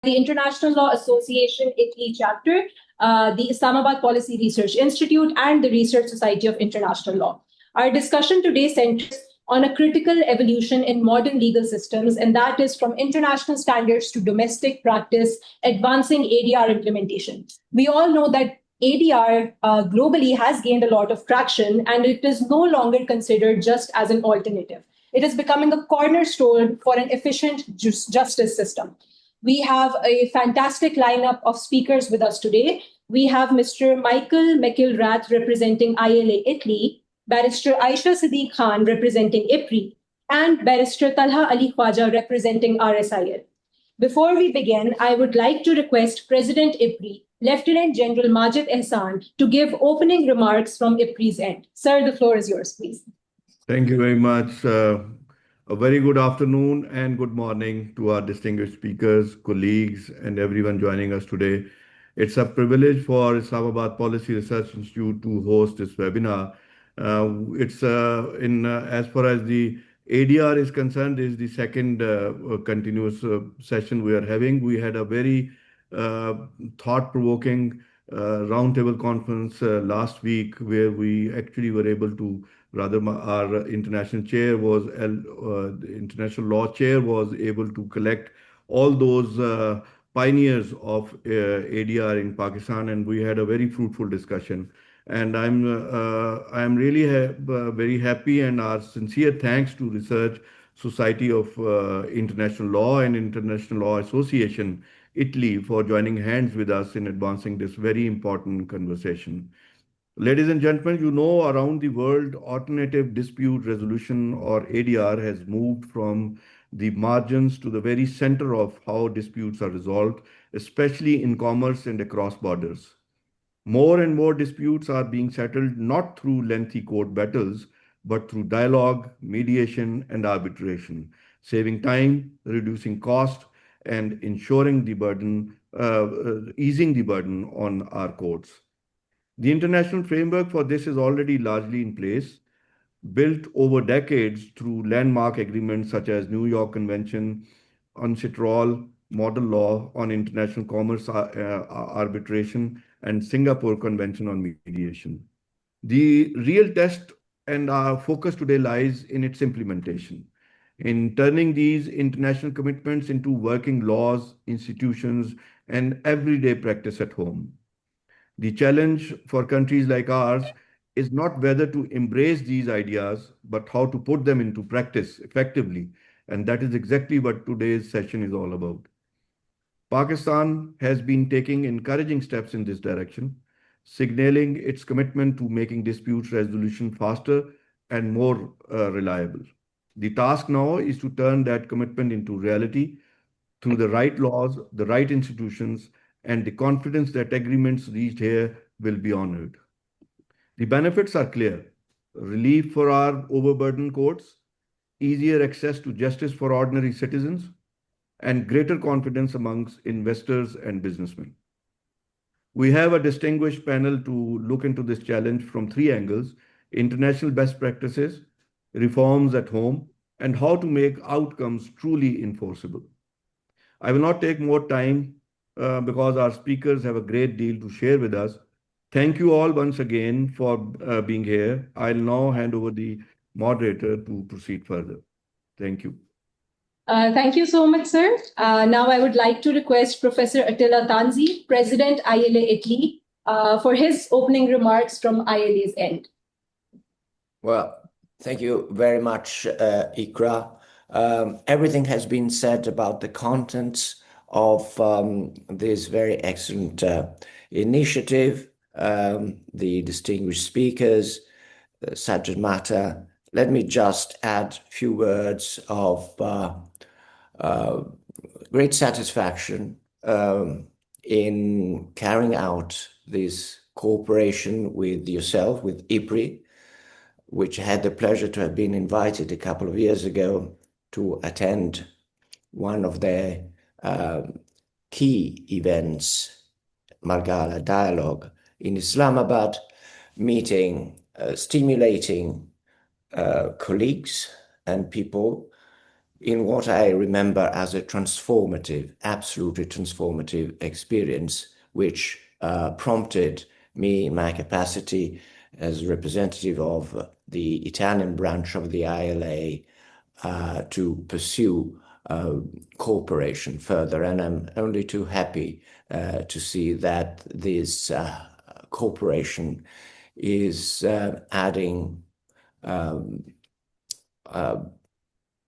the International Law Association Italy chapter, the Islamabad Policy Research Institute, and the Research Society of International Law. Our discussion today centers on a critical evolution in modern legal systems, and that is from international standards to domestic practice, advancing ADR implementation. We all know that ADR globally has gained a lot of traction, and it is no longer considered just as an alternative. It is becoming a cornerstone for an efficient justice system. We have a fantastic lineup of speakers with us today. We have Mr. Michael McIlrath representing ILA Italy, Barrister Aisha Siddiq Khan representing IPRI, and Barrister Talha Ali Khwaja representing RSIL. Before we begin, I would like to request President IPRI, Lieutenant General Majid Ehsan, to give opening remarks from IPRI's end. Sir, the floor is yours, please. Thank you very much. A very good afternoon and good morning to our distinguished speakers, colleagues, and everyone joining us today. It's a privilege for Islamabad Policy Research Institute to host this webinar. As far as the ADR is concerned, is the second continuous session we are having. We had a very thought-provoking roundtable conference last week where we actually were able to, rather our international the international law chair was able to collect all those pioneers of ADR in Pakistan, and we had a very fruitful discussion. And I'm really very happy, and our sincere thanks to Research Society of International Law and International Law Association Italy for joining hands with us in advancing this very important conversation. Ladies and gentlemen, you know, around the world, alternative dispute resolution or ADR has moved from the margins to the very center of how disputes are resolved, especially in commerce and across borders. More and more disputes are being settled not through lengthy court battles, but through dialogue, mediation, and arbitration, saving time, reducing cost, and ensuring the burden, easing the burden on our courts. The international framework for this is already largely in place, built over decades through landmark agreements such as New York Convention on Citral, Model Law on International Commerce Arbitration, and Singapore Convention on Mediation. The real test and our focus today lies in its implementation, in turning these international commitments into working laws, institutions, and everyday practice at home. The challenge for countries like ours is not whether to embrace these ideas, but how to put them into practice effectively. And that is exactly what today's session is all about. Pakistan has been taking encouraging steps in this direction, signaling its commitment to making dispute resolution faster and more reliable. The task now is to turn that commitment into reality through the right laws, the right institutions, and the confidence that agreements reached here will be honored. The benefits are clear: relief for our overburdened courts, easier access to justice for ordinary citizens, and greater confidence amongst investors and businessmen. We have a distinguished panel to look into this challenge from three angles: international best practices, reforms at home, and how to make outcomes truly enforceable. I will not take more time because our speakers have a great deal to share with us. Thank you all once again for being here. I'll now hand over the moderator to proceed further. Thank you. Thank you so much, sir. Now I would like to request Professor Attila Tanzi, President ILA Italy, for his opening remarks from ILA's end. Well, thank you very much, Ikra. Everything has been said about the contents of this very excellent initiative, the distinguished speakers, the subject matter. Let me just add a few words of great satisfaction in carrying out this cooperation with yourself, with IPRI, which had the pleasure to have been invited a couple of years ago to attend one of their key events, Margala Dialogue in Islamabad, meeting, stimulating colleagues and people in what I remember as a transformative, absolutely transformative experience, which prompted me in my capacity as representative of the Italian branch of the ILA to pursue cooperation further. And I'm only too happy to see that this cooperation is adding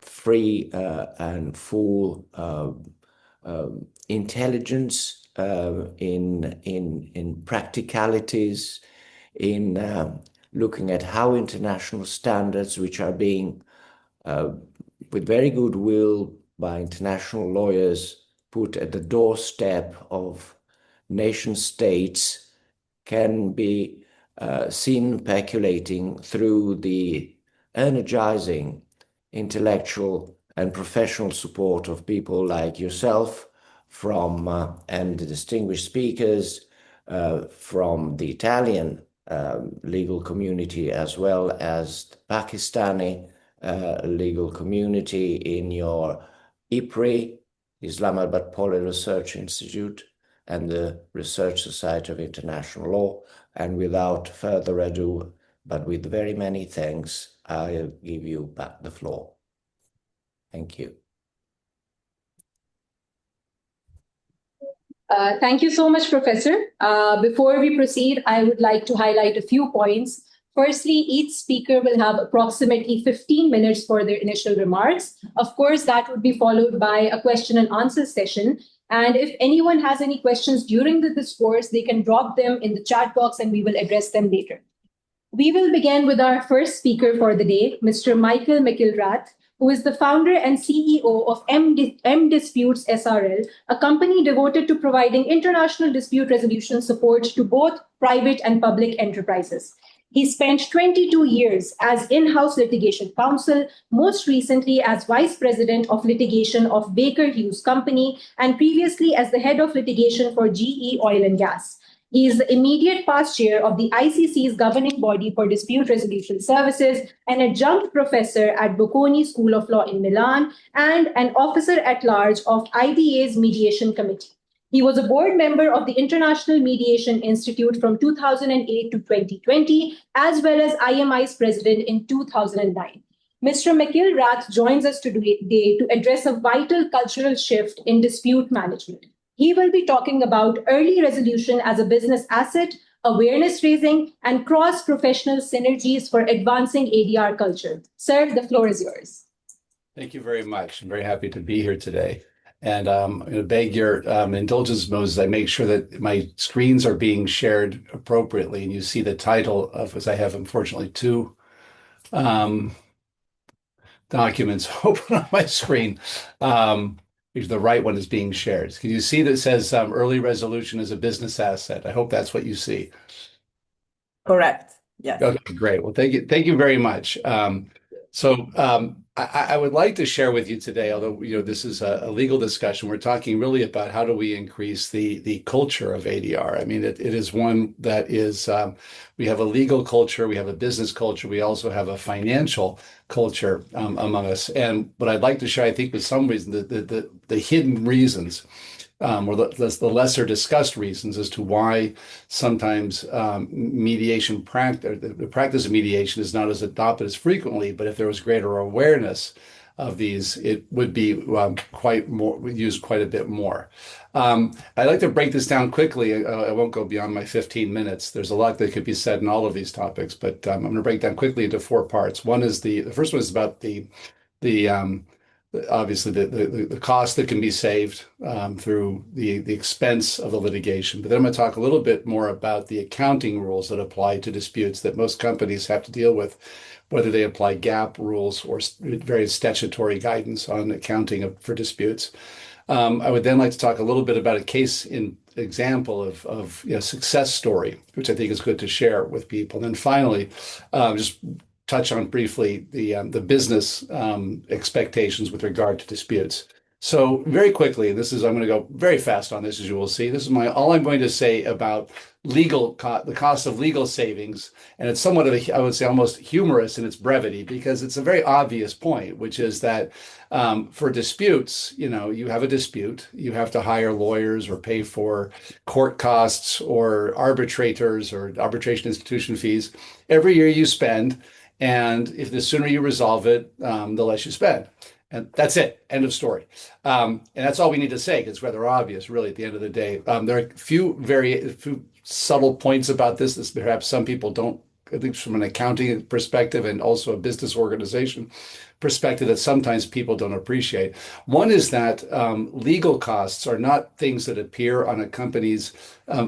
free and full intelligence in practicalities, in looking at how international standards, which are being with very good will by international lawyers put at the doorstep of nation states, can be seen percolating through the energizing intellectual and professional support of people like yourself from and the distinguished speakers from the Italian legal community, as well as the Pakistani legal community in your IPRI, Islamabad Policy Research Institute, and the Research Society of International Law. And without further ado, but with very many thanks, I'll give you back the floor. Thank you. Thank you so much, Professor. Before we proceed, I would like to highlight a few points. Firstly, each speaker will have approximately 15 minutes for their initial remarks. Of course, that would be followed by a question and answer session. And if anyone has any questions during the discourse, they can drop them in the chat box and we will address them later. We will begin with our first speaker for the day, Mr. Michael McIlrath, who is the founder and CEO of M Disputes SRL, a company devoted to providing international dispute resolution support to both private and public enterprises. He spent 22 years as in-house litigation counsel, most recently as vice president of litigation of Baker Hughes Company, and previously as the head of litigation for GE Oil and Gas. He is the immediate past chair of the ICC's governing body for dispute resolution services, an adjunct professor at Bocconi School of Law in Milan, and an officer at large of IBA's mediation committee. He was a board member of the International Mediation Institute from 2008 to 2020, as well as IMI's president in 2009. Mr. McIlrath joins us today to address a vital cultural shift in dispute management. He will be talking about early resolution as a business asset, awareness raising, and cross-professional synergies for advancing ADR culture. Sir, the floor is yours. Thank you very much. I'm very happy to be here today. And I'm going to beg your indulgence, Moses. I make sure that my screens are being shared appropriately. And you see the title of, as I have, unfortunately, two documents open on my screen. The right one is being shared. Can you see that says early resolution is a business asset? I hope that's what you see. Correct. Yes. Okay, great. Well, thank you. Thank you very much. I would like to share with you today, although this is a legal discussion, we're talking really about how do we increase the culture of ADR. I mean, it is one that is, we have a legal culture, we have a business culture, we also have a financial culture among us. And what I'd like to share, I think, with some reason, the hidden reasons, or the lesser discussed reasons as to why sometimes mediation practice, the practice of mediation is not as adopted as frequently, but if there was greater awareness of these, it would be used quite a bit more. I'd like to break this down quickly. I won't go beyond my 15 minutes. There's a lot that could be said in all of these topics, but I'm going to break down quickly into four parts. One is the first one is about the obviously the cost that can be saved through the expense of the litigation. But then I'm going to talk a little bit more about the accounting rules that apply to disputes that most companies have to deal with, whether they apply GAAP rules or various statutory guidance on accounting for disputes. I would then like to talk a little bit about a case in example of success story, which I think is good to share with people. And then finally, just touch on briefly the business expectations with regard to disputes. So very quickly, I'm going to go very fast on this, as you will see. This is all I'm going to say about the cost of legal savings. And it's somewhat of I would say almost humorous in its brevity, because it's a very obvious point, which is that for disputes, you have a dispute, you have to hire lawyers or pay for court costs or arbitrators or arbitration institution fees every year you spend. And if the sooner you resolve it, the less you spend. And that's it. End of story. And that's all we need to say, because it's rather obvious, really, at the end of the day. There are a few subtle points about this that perhaps some people don't, at least from an accounting perspective and also a business organization perspective, that sometimes people don't appreciate. One is that legal costs are not things that appear on a company's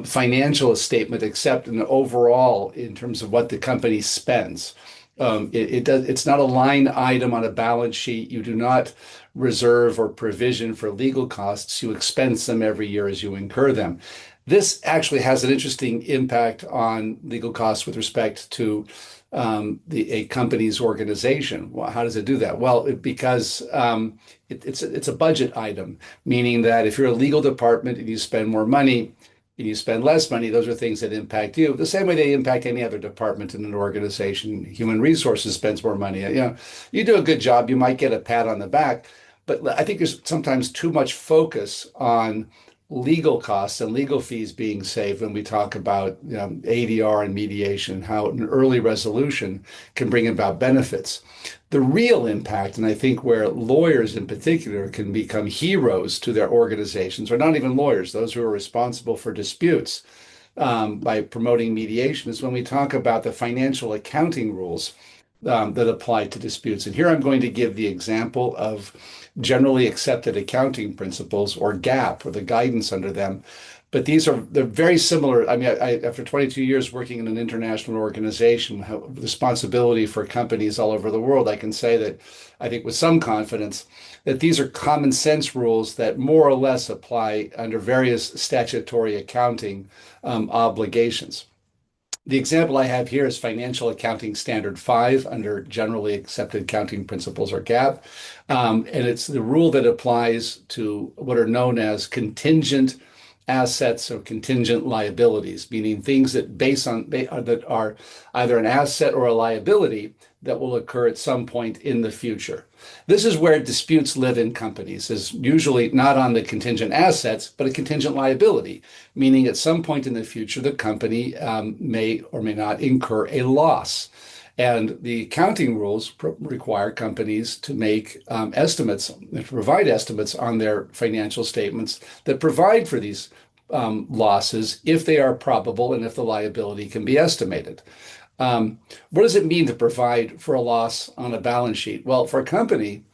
financial statement, except in the overall in terms of what the company spends. It's not a line item on a balance sheet. You do not reserve or provision for legal costs. You expense them every year as you incur them. This actually has an interesting impact on legal costs with respect to a company's organization. Well, how does it do that? Well, because it's a budget item, meaning that if you're a legal department and you spend more money, and you spend less money, those are things that impact you the same way they impact any other department in an organization. Human resources spends more money. You do a good job, you might get a pat on the back, but I think there's sometimes too much focus on legal costs and legal fees being saved when we talk about ADR and mediation, how an early resolution can bring about benefits. The real impact, and I think where lawyers in particular can become heroes to their organizations, or not even lawyers, those who are responsible for disputes by promoting mediation, is when we talk about the financial accounting rules that apply to disputes. And here I'm going to give the example of generally accepted accounting principles, or GAAP, or the guidance under them. But they're very similar. I mean, after 22 years working in an international organization, responsibility for companies all over the world, I can say that I think with some confidence that these are common sense rules that more or less apply under various statutory accounting obligations. The example I have here is Financial Accounting Standard 5 under Generally Accepted Accounting Principles, or GAAP. And it's the rule that applies to what are known as contingent assets or contingent liabilities, meaning things that that are either an asset or a liability that will occur at some point in the future. This is where disputes live in companies, is usually not on the contingent assets, but a contingent liability, meaning at some point in the future, the company may or may not incur a loss. And the accounting rules require companies to make estimates, to provide estimates on their financial statements that provide for these losses if they are probable and if the liability can be estimated. What does it mean to provide for a loss on a balance sheet? Well, for a company,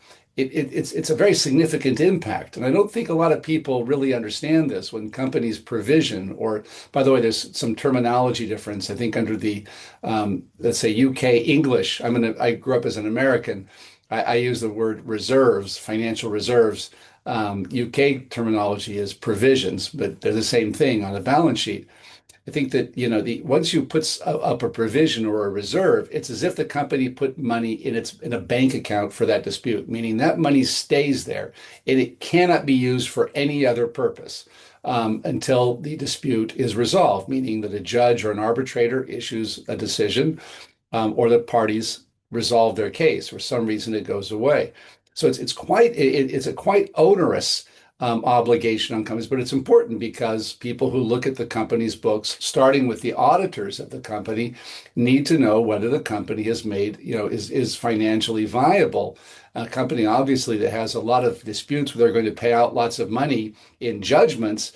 it's a very significant impact. And I don't think a lot of people really understand this when companies provision, or by the way, there's some terminology difference. I think under the, let's say UK English, I grew up as an American. I use the word reserves, financial reserves. UK terminology is provisions, but they're the same thing on a balance sheet. I think that, once you put up a provision or a reserve, it's as if the company put money in a bank account for that dispute, meaning that money stays there and it cannot be used for any other purpose until the dispute is resolved, meaning that a judge or an arbitrator issues a decision, or the parties resolve their case. For some reason, it goes away. So it's a quite onerous obligation on companies, but it's important because people who look at the company's books, starting with the auditors of the company, need to know whether the company has made, is financially viable. A company, obviously, that has a lot of disputes where they're going to pay out lots of money in judgments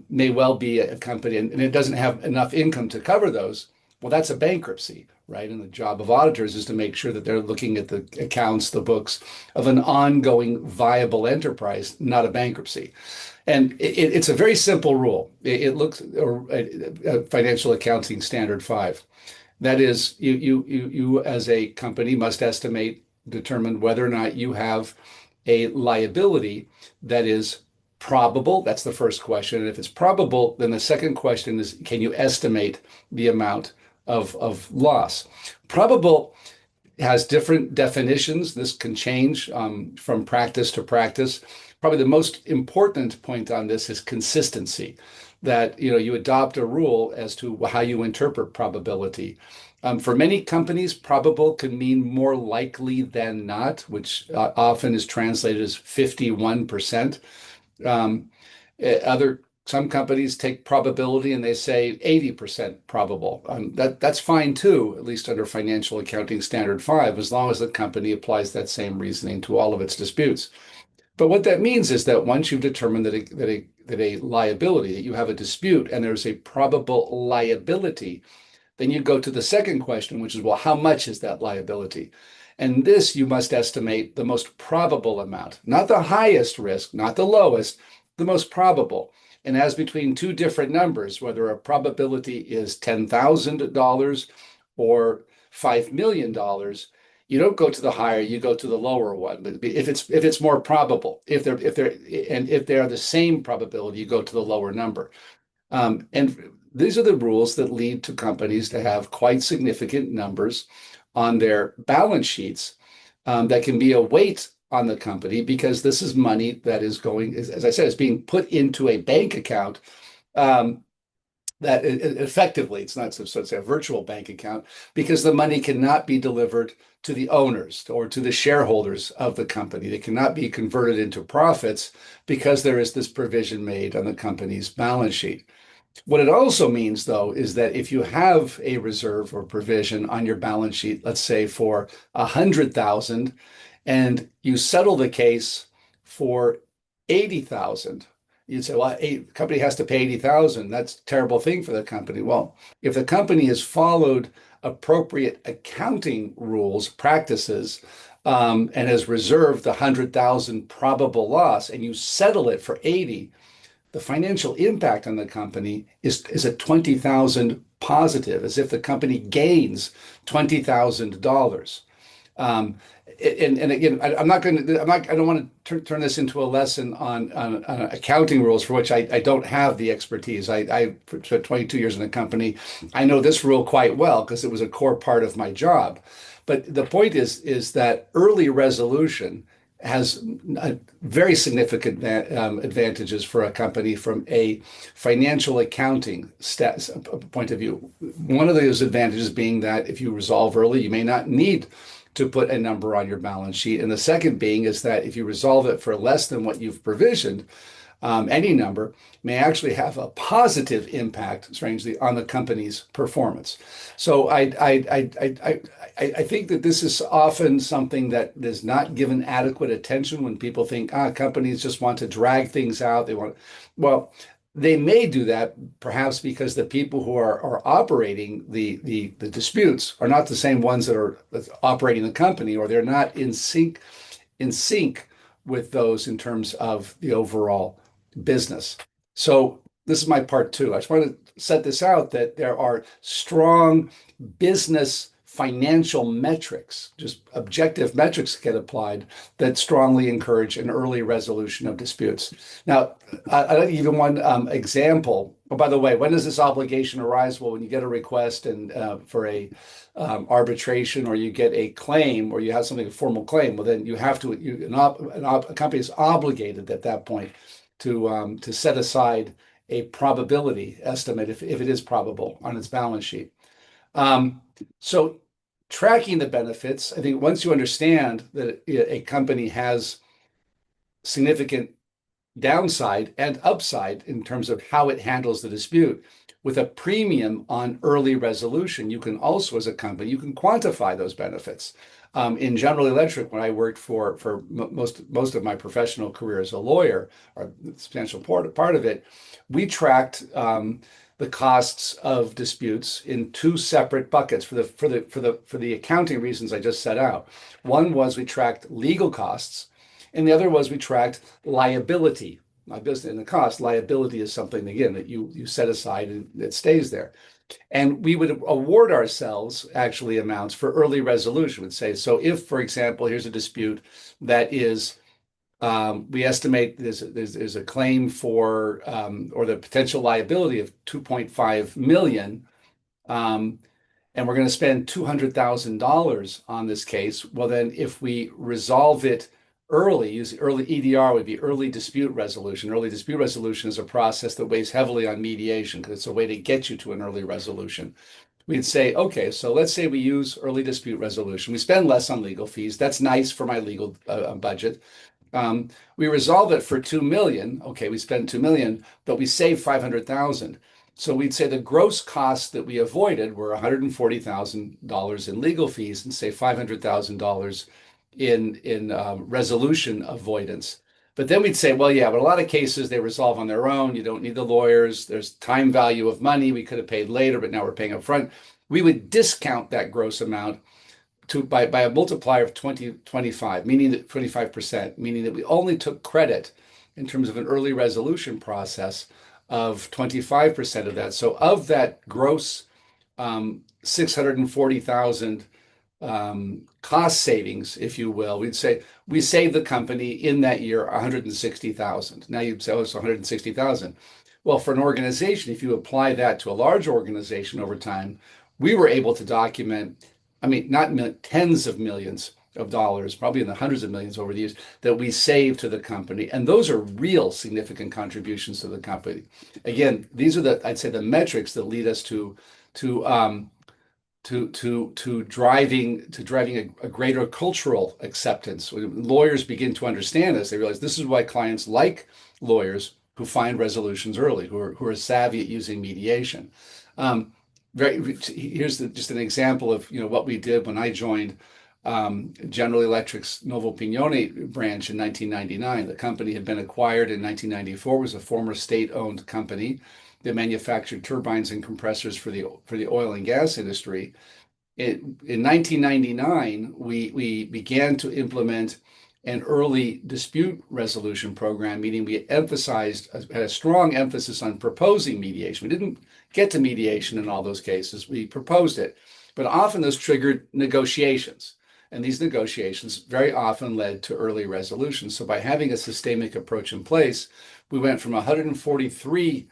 may well be a company, and it doesn't have enough income to cover those. Well, that's a bankruptcy, right? And the job of auditors is to make sure that they're looking at the accounts, the books of an ongoing viable enterprise, not a bankruptcy. And it's a very simple rule. It looks, or Financial Accounting Standard 5. That is, you as a company must determine whether or not you have a liability that is probable. That's the first question. And if it's probable, then the second question is, can you estimate the amount of loss? Probable has different definitions. This can change from practice to practice. probably the most important point on this is consistency, that you adopt a rule as to how you interpret probability. For many companies, probable can mean more likely than not, which often is translated as 51%. Um, some companies take probability and they say 80% probable. That's fine too, at least under Financial Accounting Standard 5, as long as the company applies that same reasoning to all of its disputes. But what that means is that once you've determined that a liability, that you have a dispute and there's a probable liability, then you go to the second question, which is, well, how much is that liability? And this you must estimate the most probable amount, not the highest risk, not the lowest, the most probable. And as between two different numbers, whether a probability is $10,000 or $5 million, you don't go to the higher, you go to the lower one. But if it's more probable, if they're the same probability, you go to the lower number. And these are the rules that lead to companies to have quite significant numbers on their balance sheets that can be a weight on the company, because this is money that is going, as I said, is being put into a bank account that effectively, it's not so to say a virtual bank account, because the money cannot be delivered to the owners or to the shareholders of the company. They cannot be converted into profits because there is this provision made on the company's balance sheet. What it also means, though, is that if you have a reserve or provision on your balance sheet, let's say for 100,000, and you settle the case for 80,000, you'd say, well, the company has to pay 80,000. That's a terrible thing for the company. Well, if the company has followed appropriate accounting rules, practices, and has reserved the 100,000 probable loss, and you settle it for 80, the financial impact on the company is a 20,000 positive, as if the company gains $20,000. And again, I don't want to turn this into a lesson on accounting rules, for which I don't have the expertise. I for 22 years in the company, I know this rule quite well because it was a core part of my job. But the point is that early resolution has very significant advantages for a company from a financial accounting point of view. One of those advantages being that if you resolve early, you may not need to put a number on your balance sheet. And the second being is that if you resolve it for less than what you've provisioned, any number may actually have a positive impact, strangely, on the company's performance. So I think that this is often something that is not given adequate attention when people think, companies just want to drag things out. Well, they may do that perhaps because the people who are operating the disputes are not the same ones that are operating the company, or they're not in sync with those in terms of the overall business. So this is my part two. I just want to set this out, that there are strong business financial metrics, just objective metrics get applied that strongly encourage an early resolution of disputes. Now, I'll give you one example. Oh, by the way, when does this obligation arise? Well, when you get a request and for a arbitration, or you get a claim, or you have something, a formal claim, well, then you have to, a company is obligated at that point to set aside a probability estimate if it is probable on its balance sheet. So tracking the benefits, I think once you understand that a company has significant downside and upside in terms of how it handles the dispute, with a premium on early resolution, you can also, as a company, you can quantify those benefits. In General Electric, when I worked for most of my professional career as a lawyer, or a substantial part of it, we tracked the costs of disputes in two separate buckets for the accounting reasons I just set out. One was we tracked legal costs, and the other was we tracked liability. In the cost, liability is something, again, that you set aside and it stays there. And we would award ourselves actually amounts for early resolution. We'd say, so if, for example, here's a dispute that is, we estimate there's a claim for, or the potential liability of 2.5 million, and we're going to spend $200,000 on this case. Well, then if we resolve it using early EDR would be early dispute resolution. Early dispute resolution is a process that weighs heavily on mediation because it's a way to get you to an early resolution. We'd say, okay, so let's say we use early dispute resolution. We spend less on legal fees. That's nice for my legal budget. We resolve it for 2 million. Okay, we spend 2 million, but we save 500,000. So we'd say the gross costs that we avoided were $140,000 in legal fees and say $500,000 in resolution avoidance. But then we'd say, well, yeah, but a lot of cases they resolve on their own. You don't need the lawyers. There's time value of money. We could have paid later, but now we're paying up front. We would discount that gross amount by a multiplier of 25, meaning that 25%, meaning that we only took credit in terms of an early resolution process of 25% of that. So of that gross 640,000 cost savings, if you will, we'd say we saved the company in that year 160,000. Now you'd say, oh, it's 160,000. Well, for an organization, if you apply that to a large organization over time, we were able to document, I mean, not tens of millions of dollars, probably in the hundreds of millions over the years that we saved to the company. And those are real significant contributions to the company. Again, these are I'd say the metrics that lead us to driving a greater cultural acceptance. When lawyers begin to understand this, they realize this is why clients like lawyers who find resolutions early, who are savvy at using mediation. Here's just an example of what we did when I joined General Electric's Novo Pignone branch in 1999. The company had been acquired in 1994. It was a former state-owned company that manufactured turbines and compressors for the oil and gas industry. In 1999, we began to implement an early dispute resolution program, meaning we had a strong emphasis on proposing mediation. We didn't get to mediation in all those cases. We proposed it, but often those triggered negotiations. And these negotiations very often led to early resolution. So by having a systemic approach in place, we went from 143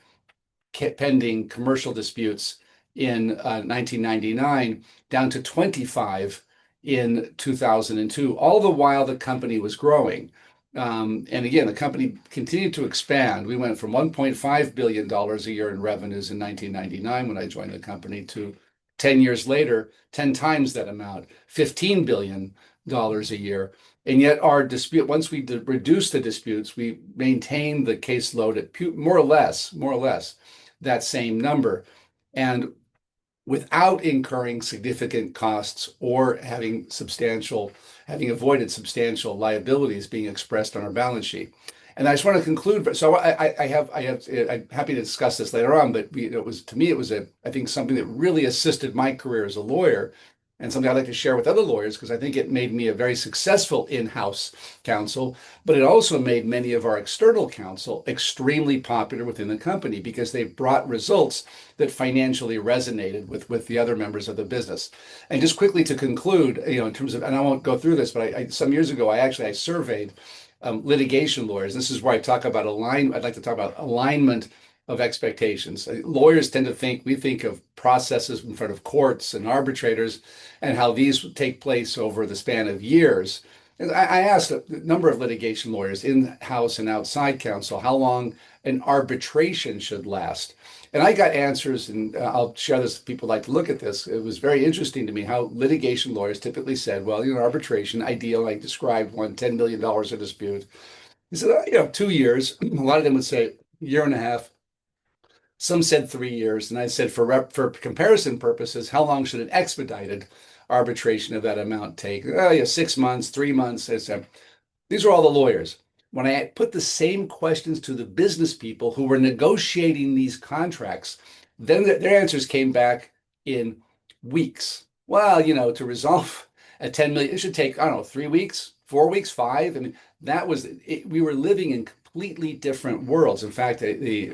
pending commercial disputes in 1999 down to 25 in 2002, all the while the company was growing. And again, the company continued to expand. We went from $1.5 billion a year in revenues in 1999 when I joined the company to 10 years later, 10 times that amount, $15 billion a year. And yet our dispute, once we reduced the disputes, we maintained the caseload at more or less that same number. And without incurring significant costs or having avoided substantial liabilities being expressed on our balance sheet. And I just want to conclude. So I'm happy to discuss this later on, but it was I think something that really assisted my career as a lawyer and something I'd like to share with other lawyers because I think it made me a very successful in-house counsel, but it also made many of our external counsel extremely popular within the company because they brought results that financially resonated with the other members of the business. And just quickly to conclude, in terms of, and I won't go through this, but some years ago, I surveyed litigation lawyers. This is where I'd like to talk about alignment of expectations. Lawyers tend to think of processes in front of courts and arbitrators and how these take place over the span of years. And I asked a number of litigation lawyers in-house and outside counsel how long an arbitration should last. And I got answers, and I'll share this if people like to look at this. It was very interesting to me how litigation lawyers typically said, well, arbitration, ideal, I described one, $10 million a dispute. He said, 2 years. A lot of them would say year and a half. Some said 3 years, and I said for comparison purposes, how long should an expedited arbitration of that amount take? 6 months, 3 months. I said, these are all the lawyers. When I put the same questions to the business people who were negotiating these contracts, then their answers came back in weeks. Well, to resolve a 10 million, it should take, 3 weeks, 4 weeks, 5. I mean, we were living in completely different worlds. In fact,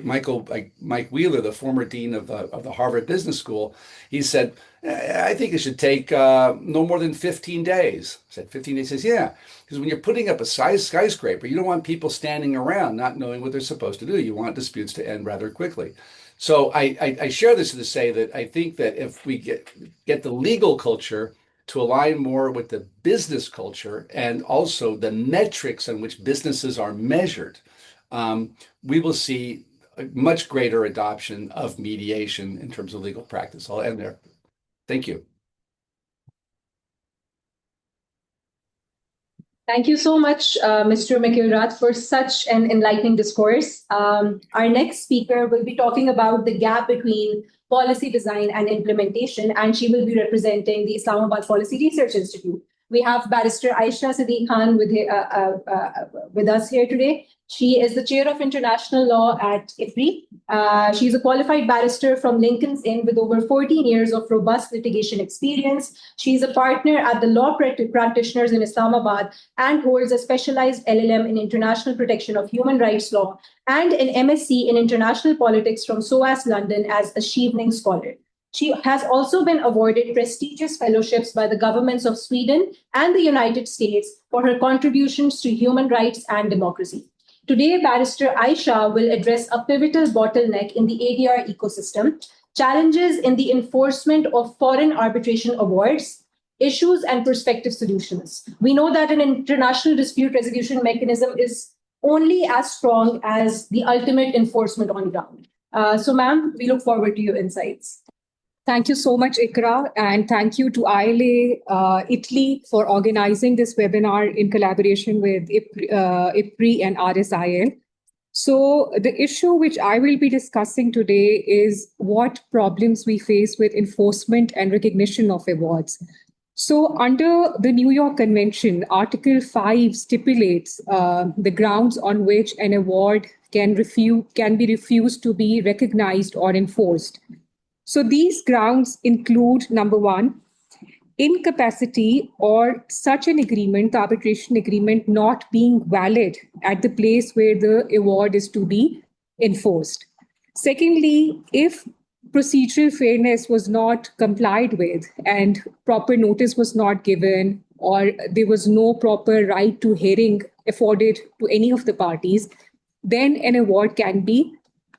Mike Wheeler, the former dean of the Harvard Business School, he said, I think it should take no more than 15 days. I said, 15 days? He says, yeah, because when you're putting up a skyscraper, you don't want people standing around not knowing what they're supposed to do. You want disputes to end rather quickly. So I share this to say that I think that if we get the legal culture to align more with the business culture and also the metrics on which businesses are measured, we will see a much greater adoption of mediation in terms of legal practice. I'll end there. Thank you. Thank you so much, Mr. McIlrath, for such an enlightening discourse. Our next speaker will be talking about the gap between policy design and implementation, and she will be representing the Islamabad Policy Research Institute. We have Barrister Aisha Siddiq Khan with us here today. She is the chair of international law at IPRI. She's a qualified barrister from Lincoln's Inn with over 14 years of robust litigation experience. She's a partner at the Law Practitioners in Islamabad and holds a specialized LLM in International Protection of Human Rights Law and an MSc in International Politics from SOAS London as a Schevening Scholar. She has also been awarded prestigious fellowships by the governments of Sweden and the United States for her contributions to human rights and democracy. Today, Barrister Aisha will address a pivotal bottleneck in the ADR ecosystem, challenges in the enforcement of foreign arbitration awards, issues and prospective solutions. We know that an international dispute resolution mechanism is only as strong as the ultimate enforcement on ground. So, ma'am, we look forward to your insights. Thank you so much, Ikra, and thank you to ILA Italy for organizing this webinar in collaboration with IPRI and RSIL. So the issue which I will be discussing today is what problems we face with enforcement and recognition of awards. So under the New York Convention, Article 5 stipulates the grounds on which an award can be refused to be recognized or enforced. So these grounds include, number one, incapacity or such an agreement, the arbitration agreement, not being valid at the place where the award is to be enforced. Secondly, if procedural fairness was not complied with and proper notice was not given, or there was no proper right to hearing afforded to any of the parties, then an award can be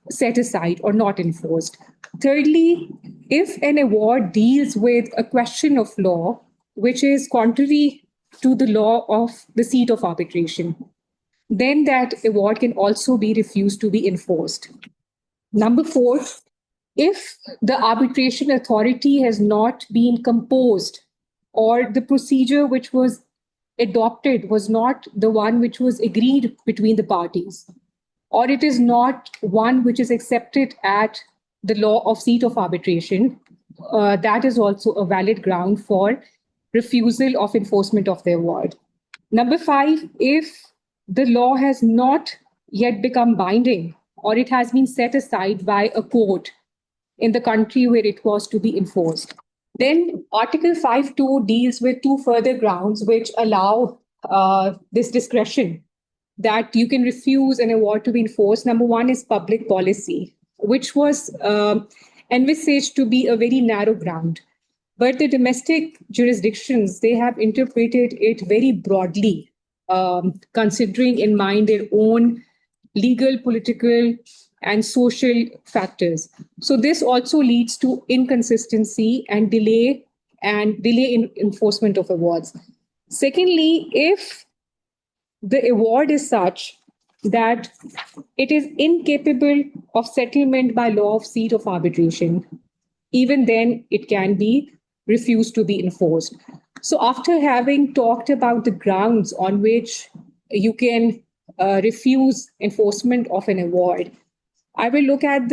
set aside or not enforced. Thirdly, if an award deals with a question of law, which is contrary to the law of the seat of arbitration, then that award can also be refused to be enforced. Number four, if the arbitration authority has not been composed or the procedure which was adopted was not the one which was agreed between the parties, or it is not one which is accepted at the law of seat of arbitration, that is also a valid ground for refusal of enforcement of the award. Number five, if the law has not yet become binding or it has been set aside by a court in the country where it was to be enforced, then Article 5.2 deals with two further grounds which allow this discretion that you can refuse an award to be enforced. Number one is public policy, which was envisaged to be a very narrow ground. But the domestic jurisdictions, they have interpreted it very broadly, considering in mind their own legal, political, and social factors. So this also leads to inconsistency and delay in enforcement of awards. Secondly, if the award is such that it is incapable of settlement by law of seat of arbitration, even then it can be refused to be enforced. So after having talked about the grounds on which you can refuse enforcement of an award, I will look at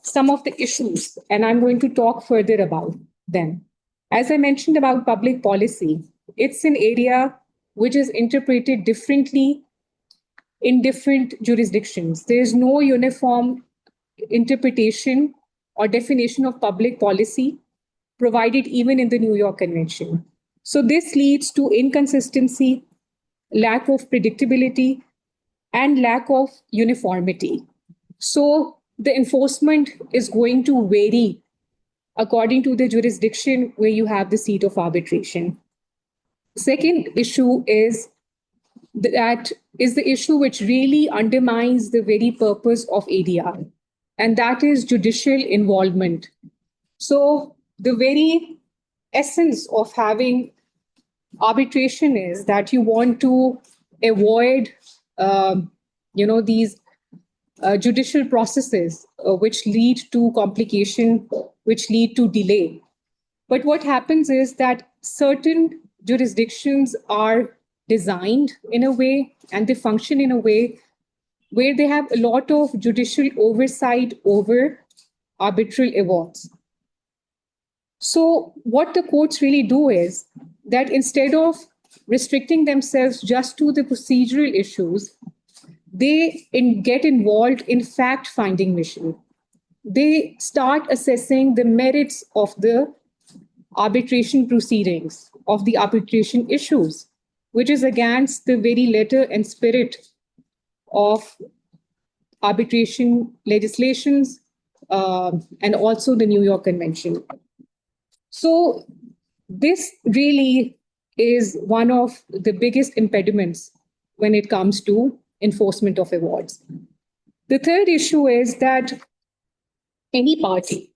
some of the issues and I'm going to talk further about them. As I mentioned about public policy, it's an area which is interpreted differently in different jurisdictions. There is no uniform interpretation or definition of public policy provided even in the New York Convention. So this leads to inconsistency, lack of predictability, and lack of uniformity. So the enforcement is going to vary according to the jurisdiction where you have the seat of arbitration. Second issue is the issue which really undermines the very purpose of ADR, and that is judicial involvement. So the very essence of having arbitration is that you want to avoid, these judicial processes which lead to complication, which lead to delay. But what happens is that certain jurisdictions are designed in a way and they function in a way where they have a lot of judicial oversight over arbitral awards. So what the courts really do is that instead of restricting themselves just to the procedural issues, they get involved in fact-finding mission. They start assessing the merits of the arbitration proceedings, of the arbitration issues, which is against the very letter and spirit of arbitration legislations and also the New York Convention. So this really is one of the biggest impediments when it comes to enforcement of awards. The third issue is that any party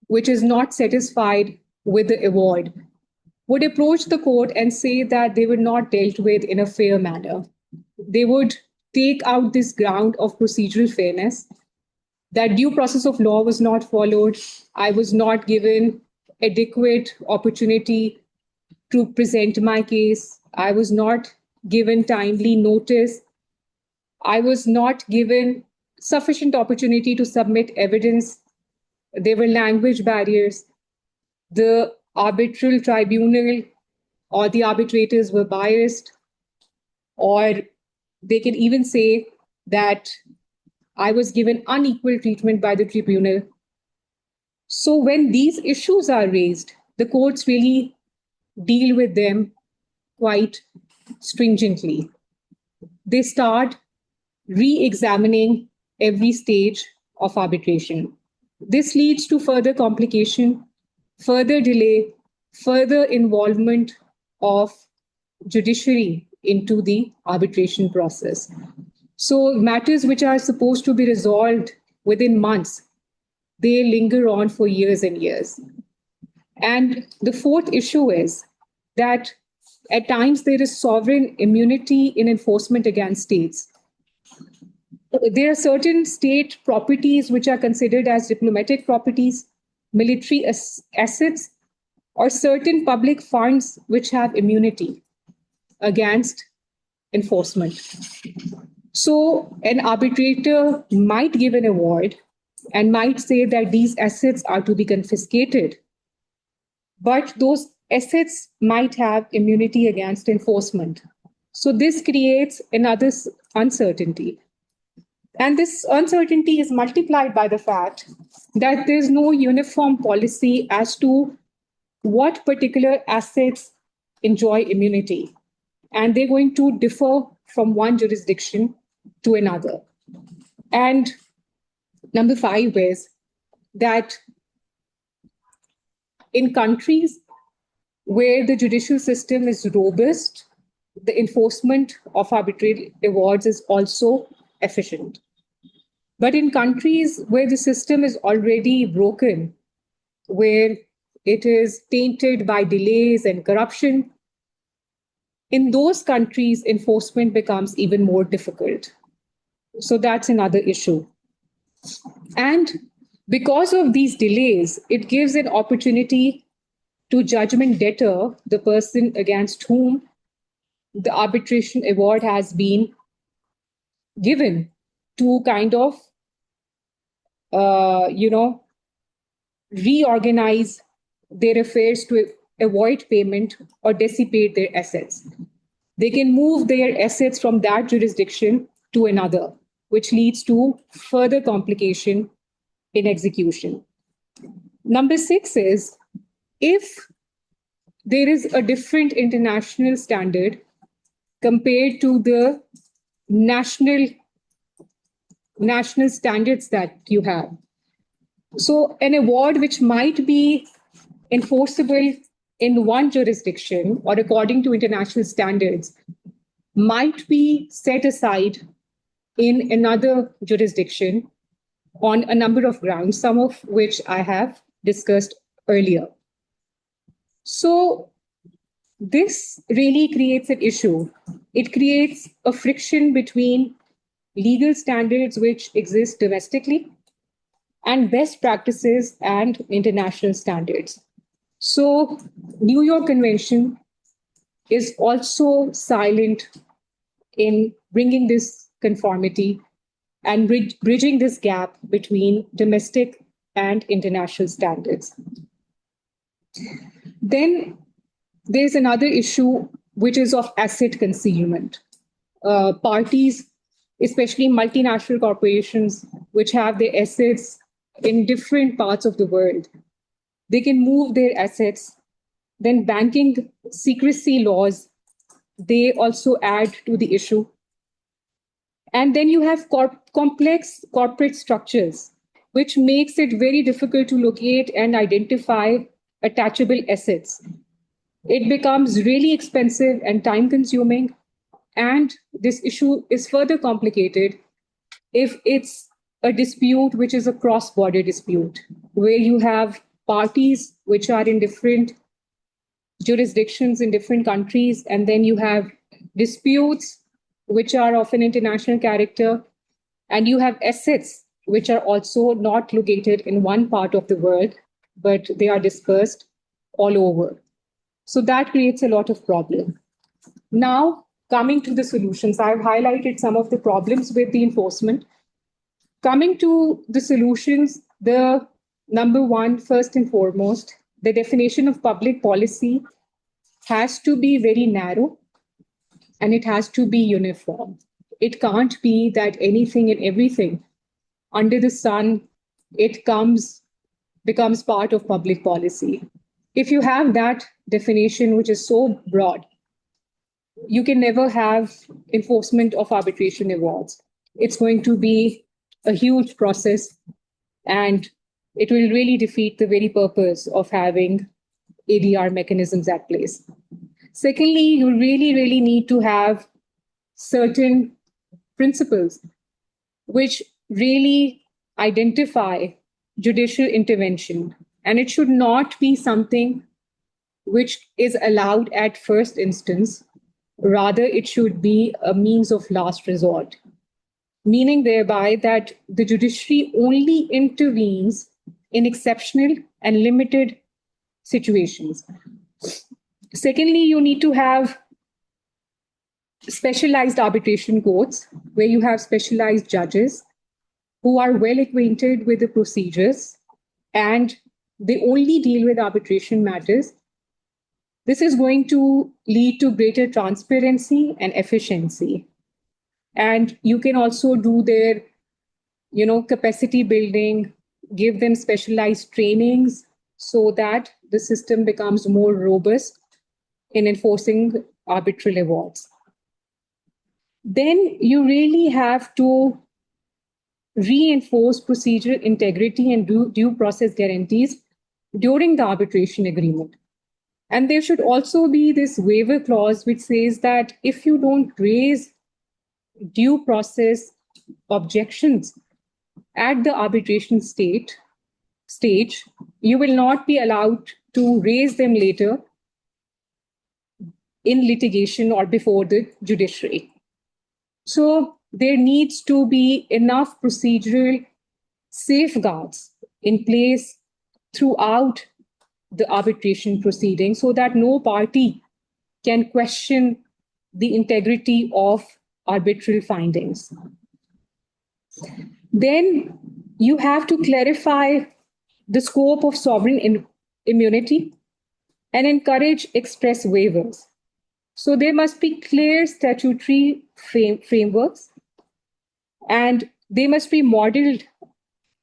which is not satisfied with the award would approach the court and say that they were not dealt with in a fair manner. They would take out this ground of procedural fairness, that due process of law was not followed, I was not given adequate opportunity to present my case, I was not given timely notice, I was not given sufficient opportunity to submit evidence, there were language barriers, the arbitral tribunal or the arbitrators were biased, or they can even say that I was given unequal treatment by the tribunal. So when these issues are raised, the courts really deal with them quite stringently. They start re-examining every stage of arbitration. This leads to further complication, further delay, further involvement of judiciary into the arbitration process. So matters which are supposed to be resolved within months, they linger on for years and years. And the fourth issue is that at times there is sovereign immunity in enforcement against states. There are certain state properties which are considered as diplomatic properties, military assets, or certain public funds which have immunity against enforcement. So an arbitrator might give an award and might say that these assets are to be confiscated, but those assets might have immunity against enforcement. So this creates another uncertainty. And this uncertainty is multiplied by the fact that there's no uniform policy as to what particular assets enjoy immunity. And they're going to differ from one jurisdiction to another. And number 5 is that in countries where the judicial system is robust, the enforcement of arbitral awards is also efficient. But in countries where the system is already broken, where it is tainted by delays and corruption, in those countries, enforcement becomes even more difficult. So that's another issue. And because of these delays, it gives an opportunity to judgment debtor, the person against whom the arbitration award has been given, to kind of, reorganize their affairs to avoid payment or dissipate their assets. They can move their assets from that jurisdiction to another, which leads to further complication in execution. Number 6 is, if there is a different international standard compared to the national standards that you have. So an award which might be enforceable in one jurisdiction or according to international standards might be set aside in another jurisdiction on a number of grounds, some of which I have discussed earlier. So this really creates an issue. It creates a friction between legal standards which exist domestically and best practices and international standards. So New York Convention is also silent in bringing this conformity and bridging this gap between domestic and international standards. Then there's another issue, which is of asset concealment. Parties, especially multinational corporations, which have their assets in different parts of the world, they can move their assets. Then banking secrecy laws, they also add to the issue. And then you have complex corporate structures, which makes it very difficult to locate and identify attachable assets. It becomes really expensive and time consuming. And this issue is further complicated if it's a dispute which is a cross-border dispute, where you have parties which are in different jurisdictions in different countries, and then you have disputes which are of an international character, and you have assets which are also not located in one part of the world, but they are dispersed all over. So that creates a lot of problem. Now, coming to the solutions, I've highlighted some of the problems with the enforcement. Coming to the solutions, the number one, first and foremost, the definition of public policy has to be very narrow and it has to be uniform. It can't be that anything and everything under the sun, becomes part of public policy. If you have that definition, which is so broad, you can never have enforcement of arbitration awards. It's going to be a huge process, and it will really defeat the very purpose of having ADR mechanisms at place. Secondly, you really, really need to have certain principles which really identify judicial intervention. And it should not be something which is allowed at first instance. Rather, it should be a means of last resort, meaning thereby that the judiciary only intervenes in exceptional and limited situations. Secondly, you need to have specialized arbitration courts where you have specialized judges who are well acquainted with the procedures and they only deal with arbitration matters. This is going to lead to greater transparency and efficiency. And you can also do their, capacity building, give them specialized trainings so that the system becomes more robust in enforcing arbitral awards. Then you really have to reinforce procedural integrity and due process guarantees during the arbitration agreement. And there should also be this waiver clause which says that if you don't raise due process objections at the arbitration stage, you will not be allowed to raise them later in litigation or before the judiciary. So there needs to be enough procedural safeguards in place throughout the arbitration proceeding so that no party can question the integrity of arbitral findings. Then you have to clarify the scope of sovereign immunity and encourage express waivers. So there must be clear statutory frameworks, and they must be modeled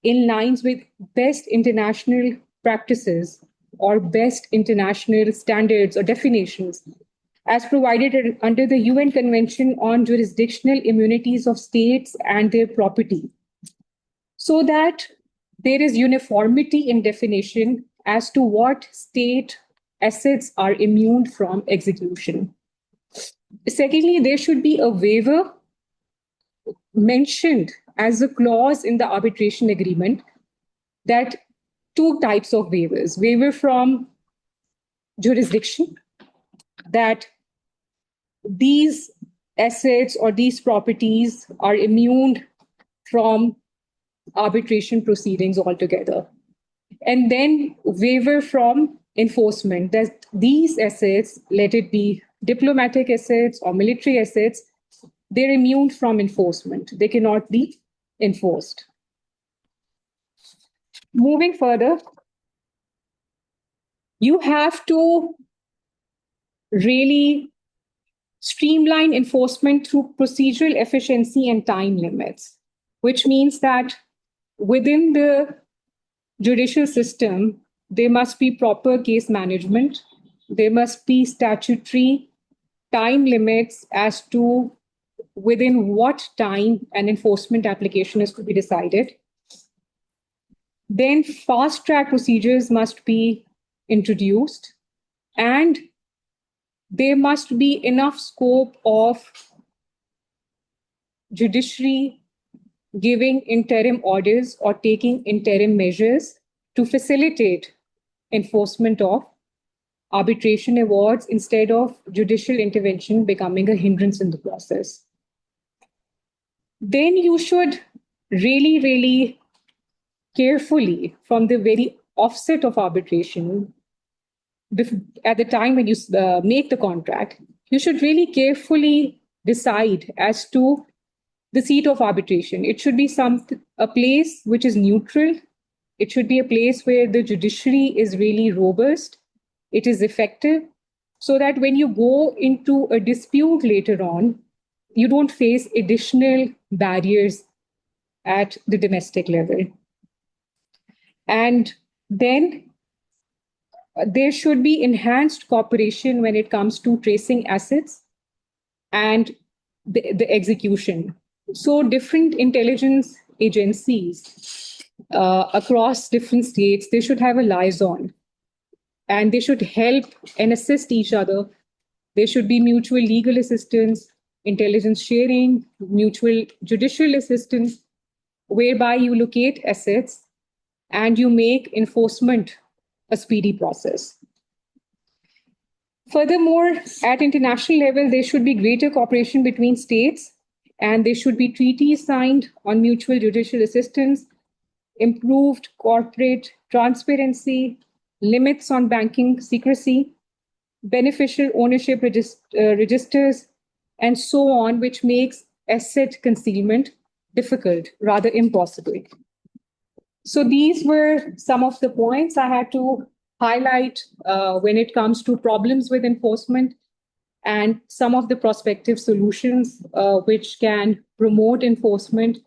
in lines with best international practices or best international standards or definitions as provided under the UN Convention on Jurisdictional Immunities of States and Their Property, so that there is uniformity in definition as to what state assets are immune from execution. Secondly, there should be a waiver mentioned as a clause in the arbitration agreement that two types of waivers, waiver from jurisdiction, that these assets or these properties are immune from arbitration proceedings altogether. And then waiver from enforcement, that these assets, let it be diplomatic assets or military assets, they're immune from enforcement. They cannot be enforced. Moving further, you have to really streamline enforcement through procedural efficiency and time limits, which means that within the judicial system, there must be proper case management. There must be statutory time limits as to within what time an enforcement application is to be decided. Then fast track procedures must be introduced, and there must be enough scope of judiciary giving interim orders or taking interim measures to facilitate enforcement of arbitration awards instead of judicial intervention becoming a hindrance in the process. Then you should really, really carefully, from the very offset of arbitration, at the time when you make the contract, you should really carefully decide as to the seat of arbitration. It should be a place which is neutral. It should be a place where the judiciary is really robust. It is effective, so that when you go into a dispute later on, you don't face additional barriers at the domestic level. And then there should be enhanced cooperation when it comes to tracing assets and the execution. So different intelligence agencies across different states, they should have a liaison, and they should help and assist each other. There should be mutual legal assistance, intelligence sharing, mutual judicial assistance, whereby you locate assets and you make enforcement a speedy process. Furthermore, at international level, there should be greater cooperation between states, and there should be treaties signed on mutual judicial assistance, improved corporate transparency, limits on banking secrecy, beneficial ownership registers, and so on, which makes asset concealment difficult, rather impossible. So these were some of the points I had to highlight when it comes to problems with enforcement, and some of the prospective solutions which can promote enforcement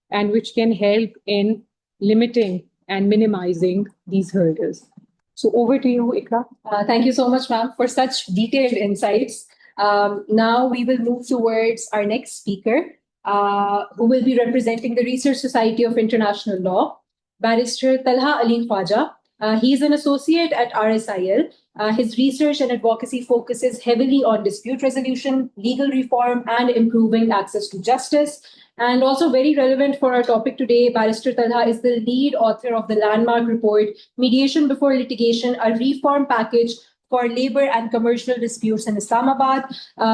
and which can help in limiting and minimizing these hurdles. So over to you, Ikra. Thank you so much, ma'am, for such detailed insights. Now we will move towards our next speaker, who will be representing the Research Society of International Law, Barrister Talha Ali Khwaja. He is an associate at RSIL. His research and advocacy focuses heavily on dispute resolution, legal reform, and improving access to justice. And also very relevant for our topic today, Barrister Talha is the lead author of the landmark report, Mediation Before Litigation, a reform package for labor and commercial disputes in Islamabad,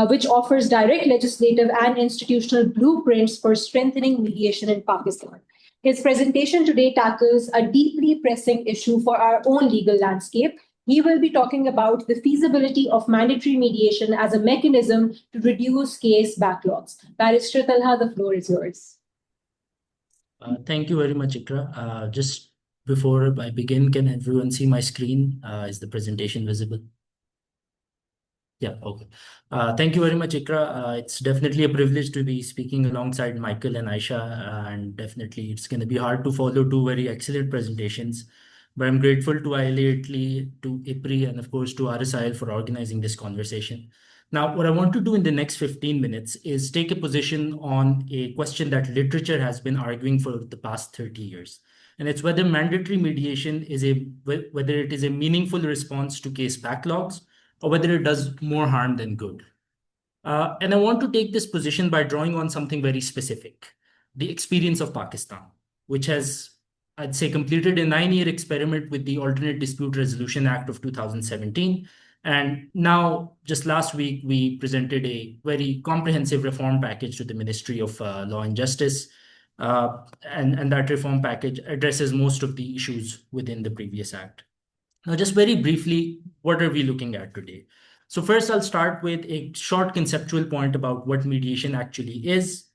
which offers direct legislative and institutional blueprints for strengthening mediation in Pakistan. His presentation today tackles a deeply pressing issue for our own legal landscape. He will be talking about the feasibility of mandatory mediation as a mechanism to reduce case backlogs. Barrister Talha, the floor is yours. Thank you very much, Ikra. Just before I begin, can everyone see my screen? Is the presentation visible? Yeah, okay. Thank you very much, Ikra. It's definitely a privilege to be speaking alongside Michael and Aisha, and definitely it's going to be hard to follow two very excellent presentations. But I'm grateful to Italy, to IPRI, and of course to RSIL for organizing this conversation. Now, what I want to do in the next 15 minutes is take a position on a question that literature has been arguing for the past 30 years. And it's whether mandatory mediation is whether it is a meaningful response to case backlogs, or whether it does more harm than good. And I want to take this position by drawing on something very specific, the experience of Pakistan, which has, I'd say, completed a 9-year experiment with the Alternate Dispute Resolution Act of 2017, And now, just last week, we presented a very comprehensive reform package to the Ministry of Law and Justice. And that reform package addresses most of the issues within the previous act. Now, just very briefly, what are we looking at today? So first, I'll start with a short conceptual point about what mediation actually is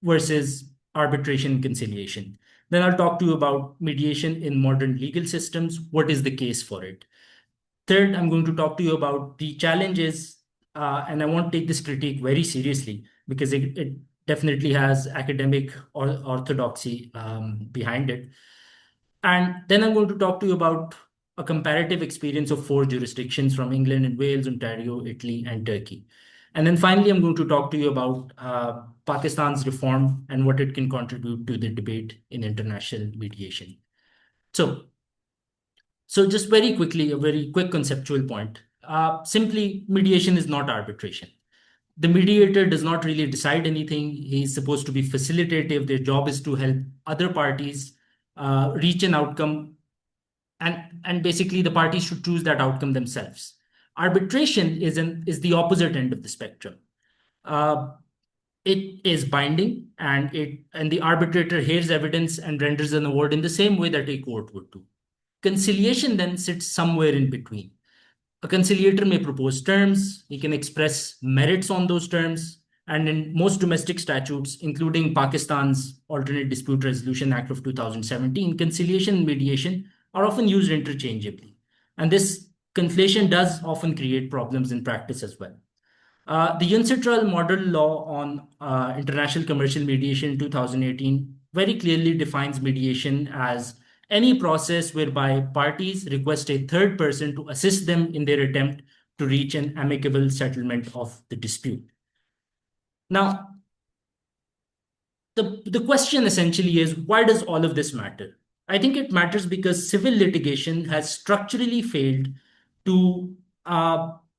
versus arbitration and conciliation. Then I'll talk to you about mediation in modern legal systems. What is the case for it? Third, I'm going to talk to you about the challenges, and I won't take this critique very seriously because it definitely has academic orthodoxy behind it. And then I'm going to talk to you about a comparative experience of 4 jurisdictions from England and Wales, Ontario, Italy, and Turkey. And then finally, I'm going to talk to you about Pakistan's reform and what it can contribute to the debate in international mediation. So just very quickly, a very quick conceptual point. Simply, mediation is not arbitration. The mediator does not really decide anything. He's supposed to be facilitative. Their job is to help other parties reach an outcome. And basically, the parties should choose that outcome themselves. Arbitration is the opposite end of the spectrum. It is binding, and the arbitrator hears evidence and renders an award in the same way that a court would do. Conciliation then sits somewhere in between. A conciliator may propose terms, he can express merits on those terms, and in most domestic statutes, including Pakistan's Alternate Dispute Resolution Act of 2017, conciliation and mediation are often used interchangeably. And this conflation does often create problems in practice as well. The UNCITRAL Model Law on International Commercial Mediation in 2018 very clearly defines mediation as any process whereby parties request a third person to assist them in their attempt to reach an amicable settlement of the dispute. Now, the question essentially is, why does all of this matter? I think it matters because civil litigation has structurally failed to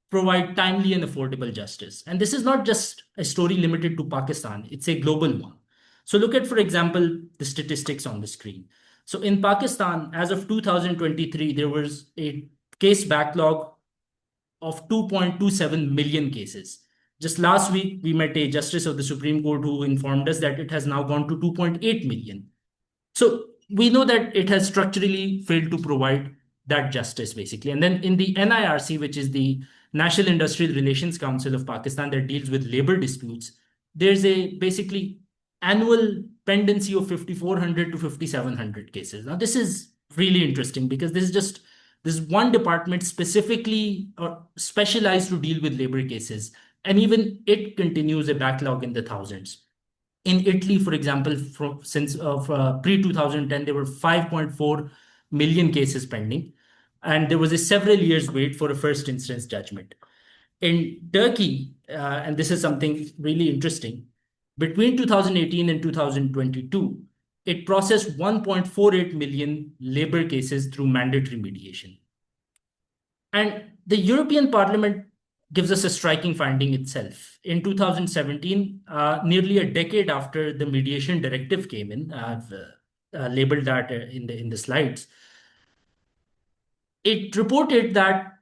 provide timely and affordable justice. And this is not just a story limited to Pakistan, it's a global one. So look at, for example, the statistics on the screen. So in Pakistan, as of 2023, there was a case backlog of 2.27 million cases. Just last week, we met a justice of the Supreme Court who informed us that it has now gone to 2.8 million. So we know that it has structurally failed to provide that justice, basically. And then in the NIRC, which is the National Industrial Relations Council of Pakistan that deals with labor disputes, there's a basically annual pendency of 5,400 to 5,700 cases. Now, this is really interesting because this is one department specifically or specialized to deal with labor cases. And even it continues a backlog in the thousands. In Italy, for example, since pre-2010, there were 5.4 million cases pending. And there was a several years wait for a first instance judgment. In Turkey, and this is something really interesting, between 2018 and 2022, it processed 1.48 million labor cases through mandatory mediation. And the European Parliament gives us a striking finding itself. In 2017, nearly a decade after the mediation directive came in, I've labeled that in the slides, it reported that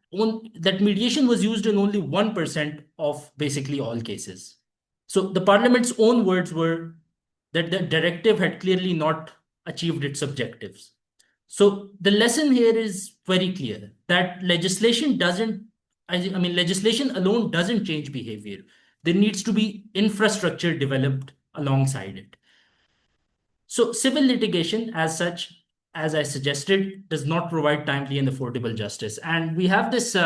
mediation was used in only 1% of basically all cases. So the parliament's own words were that the directive had clearly not achieved its objectives. So the lesson here is very clear that legislation alone doesn't change behavior. There needs to be infrastructure developed alongside it. So civil litigation as such, as I suggested, does not provide timely and affordable justice. And we have this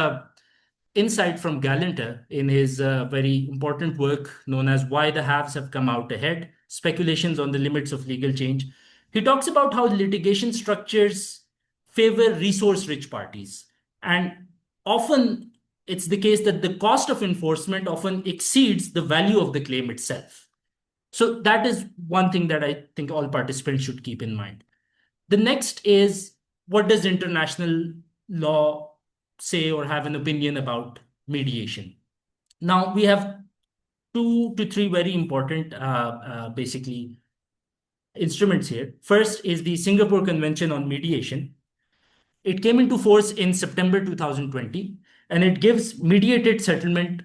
insight from Galanter in his very important work known as Why the Haves Have Come Out Ahead, Speculations on the Limits of Legal Change. He talks about how litigation structures favor resource-rich parties. And often it's the case that the cost of enforcement often exceeds the value of the claim itself. So that is one thing that I think all participants should keep in mind. The next is, what does international law say or have an opinion about mediation? Now, we have 2 to 3 very important, basically, instruments here. First is the Singapore Convention on Mediation. It came into force in September 2020. and it gives mediated settlement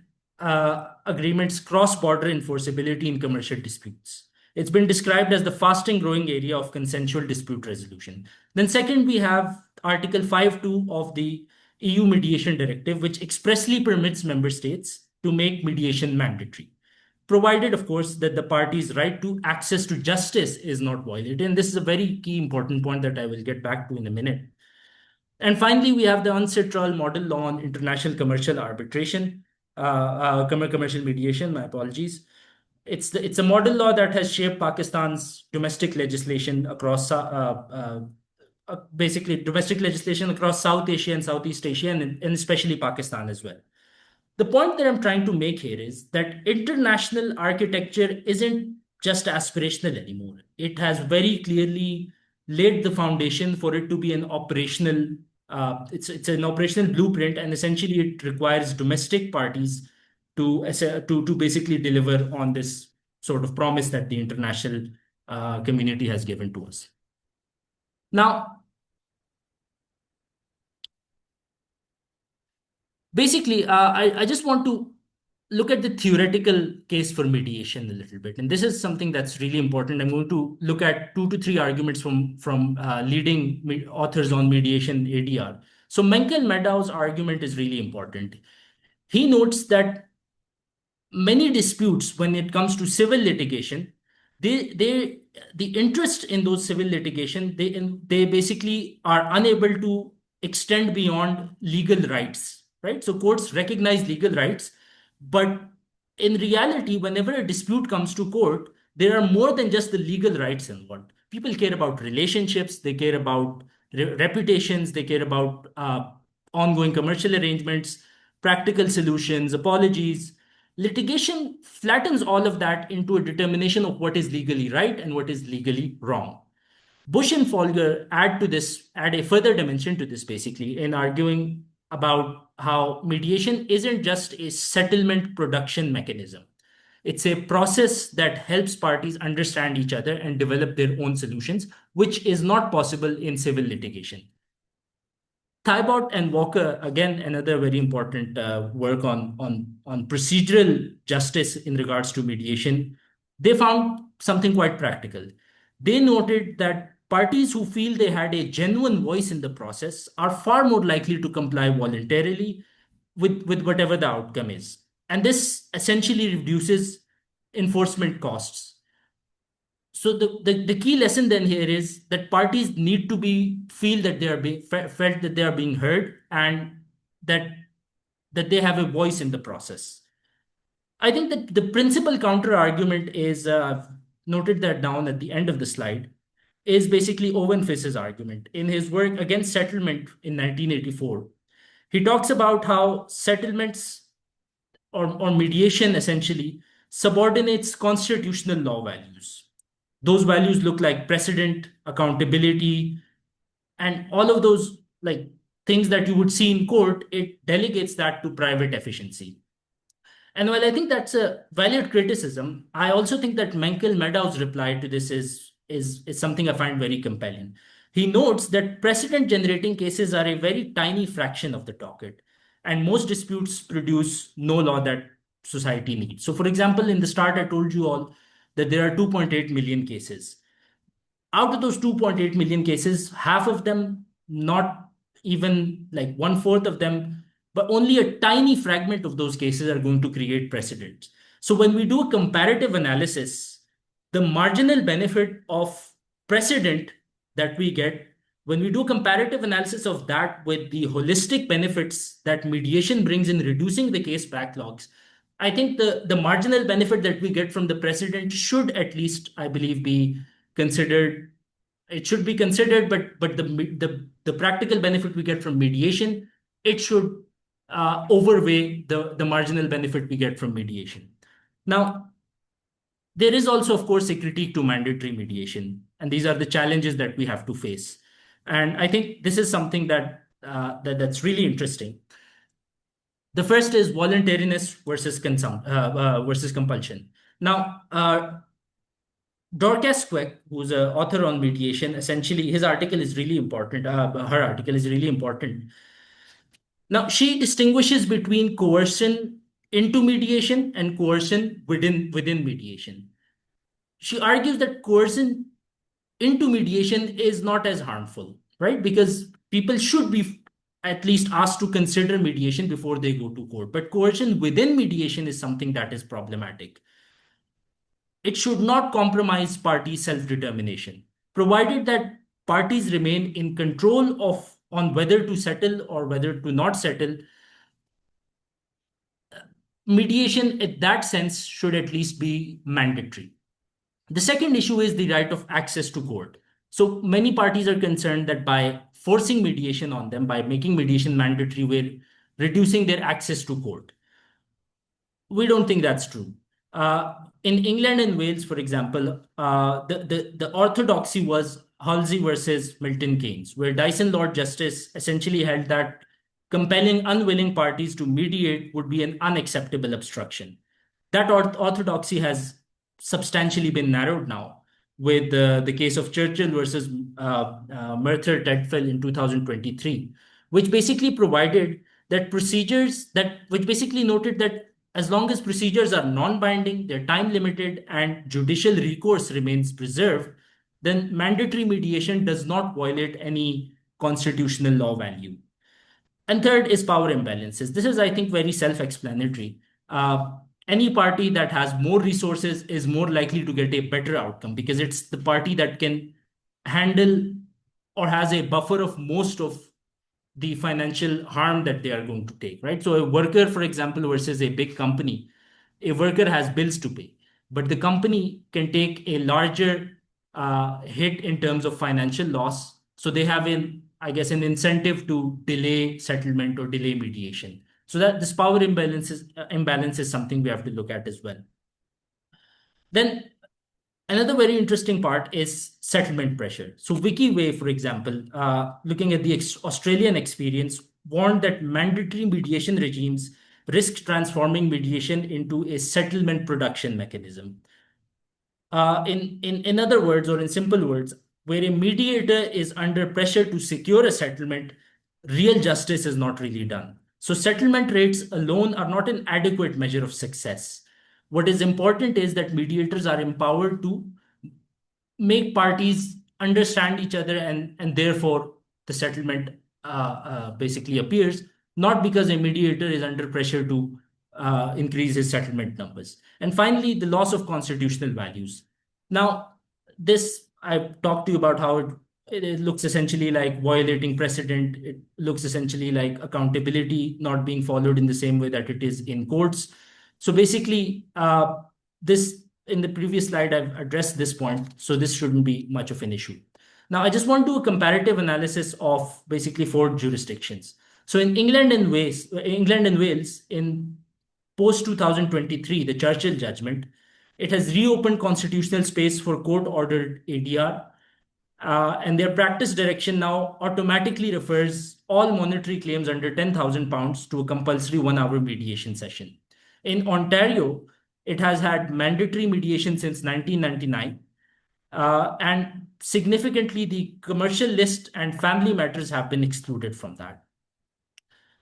agreements cross-border enforceability in commercial disputes. It's been described as the fastest growing area of consensual dispute resolution. Then second, we have Article 5.2 of the EU Mediation Directive, which expressly permits member states to make mediation mandatory, provided, of course, that the party's right to access to justice is not violated. And this is a very key important point that I will get back to in a minute. And finally, we have the UNCITRAL model law on international commercial arbitration, commercial mediation, my apologies. It's a model law that has shaped Pakistan's domestic legislation across basically domestic legislation across South Asia and Southeast Asia, and especially Pakistan as well. The point that I'm trying to make here is that international architecture isn't just aspirational anymore. It has very clearly laid the foundation for it to be an operational, it's an operational blueprint, and essentially it requires domestic parties to basically deliver on this sort of promise that the international community has given to us. Now, basically, I just want to look at the theoretical case for mediation a little bit. And this is something that's really important. I'm going to look at 2 to 3 arguments from leading authors on mediation ADR. So Menkel Meadow's argument is really important. He notes that many disputes, when it comes to civil litigation, the interest in those civil litigation, they basically are unable to extend beyond legal rights, right? So courts recognize legal rights, but in reality, whenever a dispute comes to court, there are more than just the legal rights involved. People care about relationships, they care about reputations, they care about ongoing commercial arrangements, practical solutions, apologies. Litigation flattens all of that into a determination of what is legally right and what is legally wrong. Bush and Folger add a further dimension to this, basically, in arguing about how mediation isn't just a settlement production mechanism. It's a process that helps parties understand each other and develop their own solutions, which is not possible in civil litigation. Thibault and Walker, again, another very important work on procedural justice in regards to mediation, they found something quite practical. They noted that parties who feel they had a genuine voice in the process are far more likely to comply voluntarily with whatever the outcome is. And this essentially reduces enforcement costs. So the key lesson then here is that parties need to feel that they are felt that they are being heard, and that they have a voice in the process. I think that the principal counter argument is noted that down at the end of the slide, is basically Owen Fiss's argument. In his work Against Settlement in 1984, he talks about how settlements or mediation essentially subordinates constitutional law values. Those values look like precedent, accountability, and all of those like things that you would see in court. It delegates that to private efficiency. And while I think that's a valid criticism, I also think that Menkel Meadow's reply to this is something I find very compelling. He notes that precedent generating cases are a very tiny fraction of the docket, and most disputes produce no law that society needs. So, for example, in the start, I told you all that there are 2.8 million cases. Out of those 2.8 million cases, half of them, not even like 1/4 of them, but only a tiny fragment of those cases are going to create precedents. So when we do a comparative analysis, the marginal benefit of precedent that we get, when we do comparative analysis of that with the holistic benefits that mediation brings in reducing the case backlogs, I think the marginal benefit that we get from the precedent should at least, I believe, be considered. It should be considered, but the practical benefit we get from mediation, it should overweigh the marginal benefit we get from mediation. Now, there is also, of course, a critique to mandatory mediation, and these are the challenges that we have to face. And I think this is something that's really interesting. The first is voluntariness versus compulsion. Now, Dorcas Quek, who's an author on mediation, essentially his article is really important. Her article is really important. Now, she distinguishes between coercion into mediation and coercion within mediation. She argues that coercion into mediation is not as harmful, right? Because people should be at least asked to consider mediation before they go to court. But coercion within mediation is something that is problematic. It should not compromise party self-determination, provided that parties remain in control of on whether to settle or whether to not settle. Mediation, in that sense, should at least be mandatory. The second issue is the right of access to court. So many parties are concerned that by forcing mediation on them, by making mediation mandatory, we're reducing their access to court. We don't think that's true. In England and Wales, for example, the orthodoxy was Halsey versus Milton Keynes, where Dyson Lord Justice essentially held that compelling unwilling parties to mediate would be an unacceptable obstruction. That orthodoxy has substantially been narrowed now with the case of Churchill versus Merthyr Tedford in 2023, which basically provided that which basically noted that as long as procedures are non-binding, they're time limited, and judicial recourse remains preserved, then mandatory mediation does not violate any constitutional law value. And third is power imbalances. This is, I think, very self-explanatory. Any party that has more resources is more likely to get a better outcome because it's the party that can handle or has a buffer of most of the financial harm that they are going to take, right? So a worker, for example, versus a big company, a worker has bills to pay, but the company can take a larger hit in terms of financial loss. So they have I guess, an incentive to delay settlement or delay mediation. So that this power imbalance is something we have to look at as well. Then another very interesting part is settlement pressure. So Wikibay, for example, looking at the Australian experience, warned that mandatory mediation regimes risk transforming mediation into a settlement production mechanism. In other words, or in simple words, where a mediator is under pressure to secure a settlement, real justice is not really done. So settlement rates alone are not an adequate measure of success. What is important is that mediators are empowered to make parties understand each other, and therefore the settlement basically appears, not because a mediator is under pressure to increase his settlement numbers. And finally, the loss of constitutional values. Now, this I've talked to you about how it looks essentially like violating precedent. It looks essentially like accountability not being followed in the same way that it is in courts. So basically, this in the previous slide, I've addressed this point, so this shouldn't be much of an issue. Now, I just want to do a comparative analysis of basically 4 jurisdictions. So in England and Wales, in post-2023, the Churchill judgment, it has reopened constitutional space for court-ordered ADR, and their practice direction now automatically refers all monetary claims under £10,000 to a compulsory 1-hour mediation session. In Ontario, it has had mandatory mediation since 1999, and significantly, the commercial list and family matters have been excluded from that.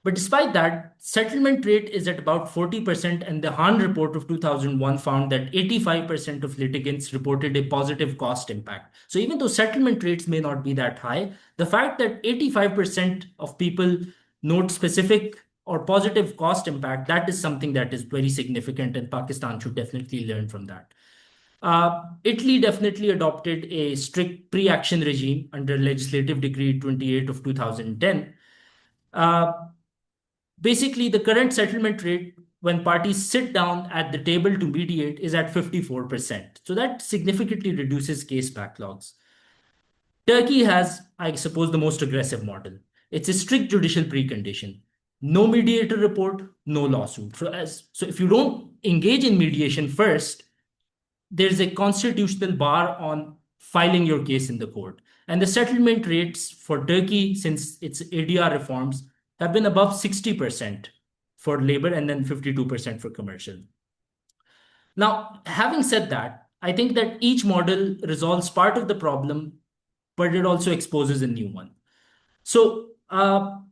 But despite that, settlement rate is at about 40%, and the Hahn report of 2001 found that 85% of litigants reported a positive cost impact. So even though settlement rates may not be that high, the fact that 85% of people note specific or positive cost impact, that is something that is very significant, and Pakistan should definitely learn from that. Italy definitely adopted a strict pre-action regime under Legislative Decree 28 of 2010. Basically, the current settlement rate when parties sit down at the table to mediate is at 54%. So that significantly reduces case backlogs. Turkey has, I suppose, the most aggressive model. It's a strict judicial precondition. No mediator report, no lawsuit. So if you don't engage in mediation first, there's a constitutional bar on filing your case in the court. And the settlement rates for Turkey since its ADR reforms have been above 60% for labor and then 52% for commercial. Now, having said that, I think that each model resolves part of the problem, but it also exposes a new one. So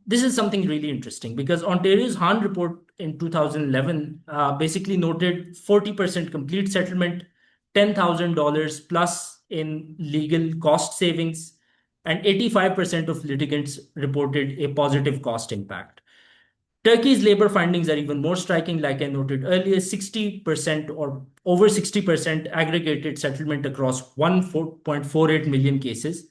this is something really interesting because Ontario's Hahn report in 2011 basically noted 40% complete settlement, $10,000 plus in legal cost savings, and 85% of litigants reported a positive cost impact. Turkey's labor findings are even more striking. Like I noted earlier, 60% or over 60% aggregated settlement across 1.48 million cases.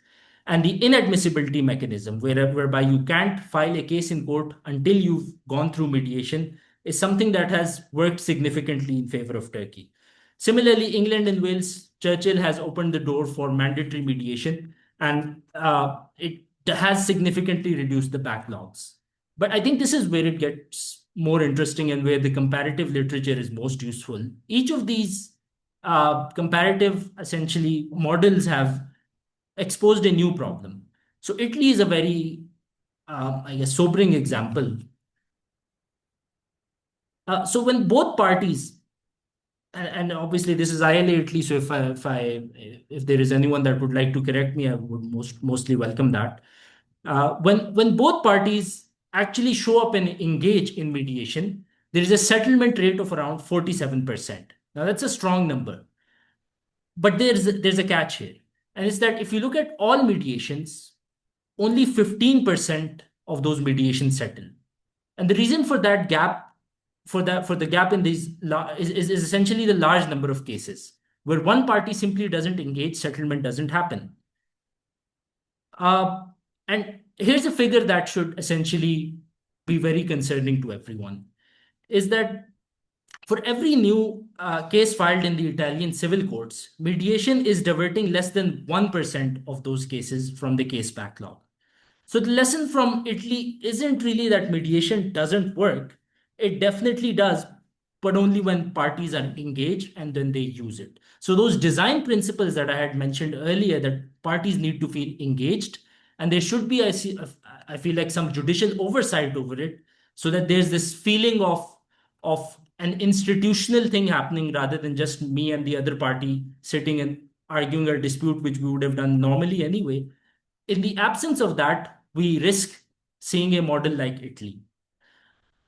And the inadmissibility mechanism, whereby you can't file a case in court until you've gone through mediation, is something that has worked significantly in favor of Turkey. Similarly, England and Wales, Churchill has opened the door for mandatory mediation, and it has significantly reduced the backlogs. But I think this is where it gets more interesting and where the comparative literature is most useful. Each of these comparative, essentially, models have exposed a new problem. So Italy is a very, I guess, sobering example. So when both parties, and obviously this is ILA Italy, so if there is anyone that would like to correct me, I would mostly welcome that. When both parties actually show up and engage in mediation, there is a settlement rate of around 47%. Now that's a strong number, but there's a catch here, and it's that if you look at all mediations, only 15% of those mediations settle, and the reason for that gap, for the gap in these is essentially the large number of cases where one party simply doesn't engage, settlement doesn't happen. And here's a figure that should essentially be very concerning to everyone, is that for every new case filed in the Italian civil courts, mediation is diverting less than 1% of those cases from the case backlog. So the lesson from Italy isn't really that mediation doesn't work. It definitely does, but only when parties are engaged and then they use it. So those design principles that I had mentioned earlier, that parties need to feel engaged, and there should be, I feel like, some judicial oversight over it, so that there's this feeling of an institutional thing happening rather than just me and the other party sitting and arguing a dispute, which we would have done normally anyway. In the absence of that, we risk seeing a model like Italy.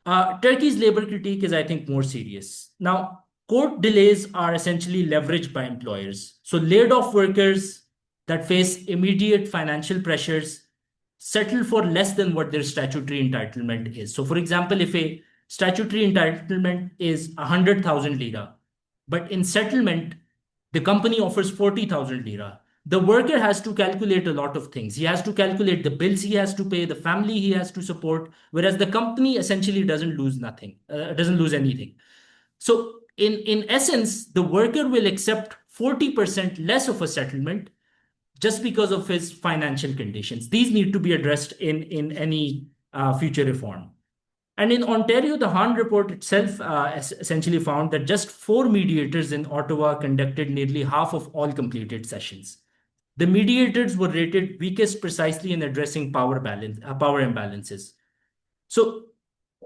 Turkey's labor critique is, I think, more serious. Now, court delays are essentially leveraged by employers. So, laid off workers that face immediate financial pressures settle for less than what their statutory entitlement is. So, for example, if a statutory entitlement is 100,000 lira, but in settlement, the company offers 40,000 lira, the worker has to calculate a lot of things. He has to calculate the bills he has to pay, the family he has to support, whereas the company essentially doesn't lose anything. So in essence, the worker will accept 40% less of a settlement just because of his financial conditions. These need to be addressed in any future reform. And in Ontario, the Hahn report itself essentially found that just 4 mediators in Ottawa conducted nearly half of all completed sessions. The mediators were rated weakest precisely in addressing power imbalances. So,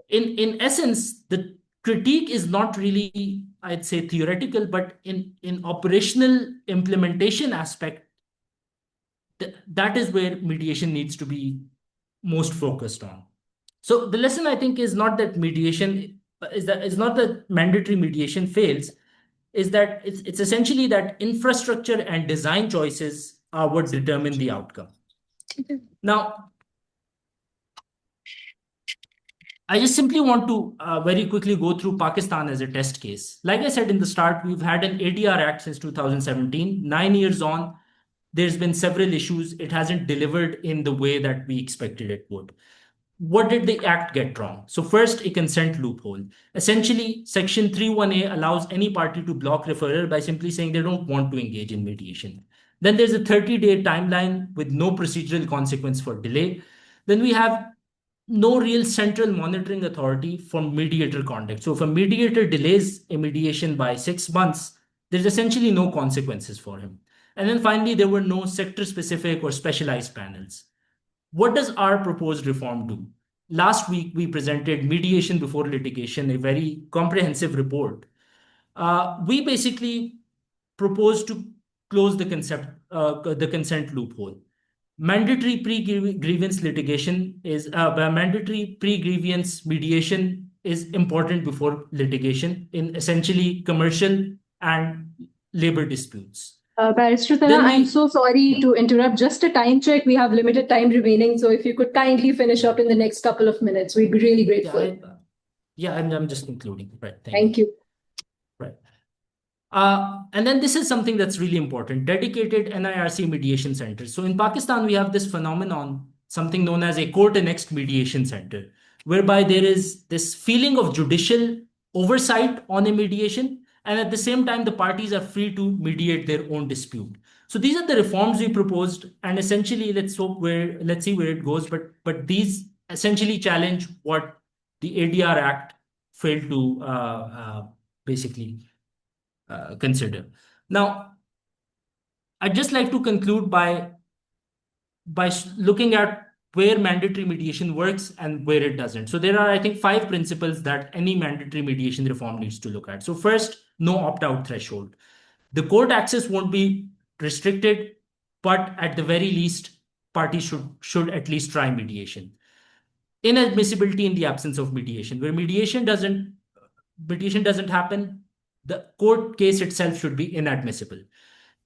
in essence, the critique is not really, I'd say, theoretical, but in operational implementation aspect, that is where mediation needs to be most focused on. So the lesson, I think, is not that mandatory mediation fails, is that it's essentially that infrastructure and design choices are what determine the outcome. Now, I just simply want to very quickly go through Pakistan as a test case. Like I said in the start, we've had an ADR Act since 2017. 9 years on, there's been several issues. It hasn't delivered in the way that we expected it would. What did the act get wrong? So first, a consent loophole. Essentially, Section 3(1)(a) allows any party to block referral by simply saying they don't want to engage in mediation. Then there's a 30-day timeline with no procedural consequence for delay. Then we have no real central monitoring authority for mediator conduct. So if a mediator delays a mediation by 6 months, there's essentially no consequences for him. And then finally, there were no sector-specific or specialized panels. What does our proposed reform do? Last week, we presented Mediation Before Litigation, a very comprehensive report. We basically proposed to close the consent loophole. mandatory pre-grievance litigation is mandatory pre-grievance mediation is important before litigation in essentially commercial and labor disputes. Barrister Tala, I'm so sorry to interrupt. Just a time check. We have limited time remaining. So if you could kindly finish up in the next couple of minutes, we'd be really grateful. I'm just concluding. Right. Thank you. Right. And then this is something that's really important, dedicated NIRC mediation centers. So in Pakistan, we have this phenomenon, something known as a court annexed mediation center, whereby there is this feeling of judicial oversight on a mediation. And at the same time, the parties are free to mediate their own dispute. So these are the reforms we proposed. And essentially, let's see where it goes. But these essentially challenge what the ADR Act failed to basically consider. Now, I'd just like to conclude by looking at where mandatory mediation works and where it doesn't. So there are, I think, 5 principles that any mandatory mediation reform needs to look at. So first, no opt-out threshold. The court access won't be restricted, but at the very least, parties should at least try mediation. Inadmissibility in the absence of mediation. Where mediation doesn't happen, the court case itself should be inadmissible.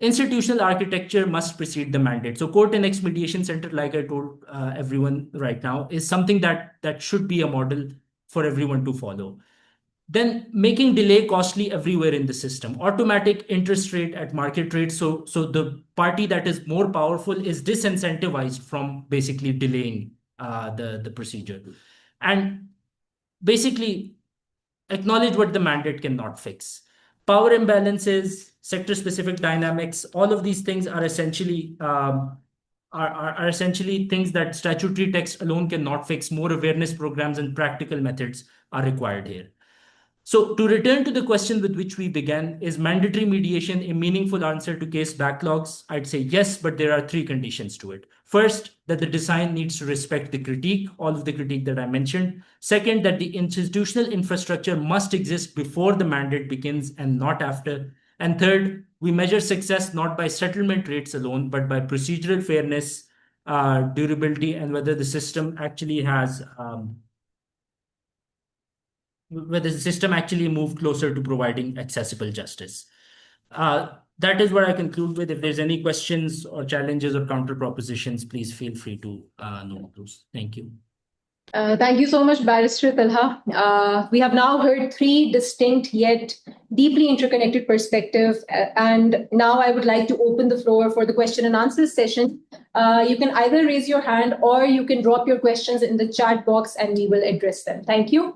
Institutional architecture must precede the mandate. So court annexed mediation center, like I told everyone right now, is something that should be a model for everyone to follow. Then making delay costly everywhere in the system. Automatic interest rate at market rate. So the party that is more powerful is disincentivized from basically delaying the procedure. And basically acknowledge what the mandate cannot fix. Power imbalances, sector-specific dynamics, all of these things are essentially things that statutory text alone cannot fix. More awareness programs and practical methods are required here. So to return to the question with which we began, is mandatory mediation a meaningful answer to case backlogs? I'd say yes, but there are 3 conditions to it. First, that the design needs to respect the critique, all of the critique that I mentioned. Second, that the institutional infrastructure must exist before the mandate begins and not after. And third, we measure success not by settlement rates alone, but by procedural fairness, durability, and whether the system actually has whether the system actually moved closer to providing accessible justice. That is what I conclude with. If there's any questions or challenges or counter propositions, please feel free to note those. Thank you. Thank you so much, Barrister Talha. We have now heard 3 distinct yet deeply interconnected perspectives. And now I would like to open the floor for the question and answer session. You can either raise your hand or you can drop your questions in the chat box and we will address them. Thank you.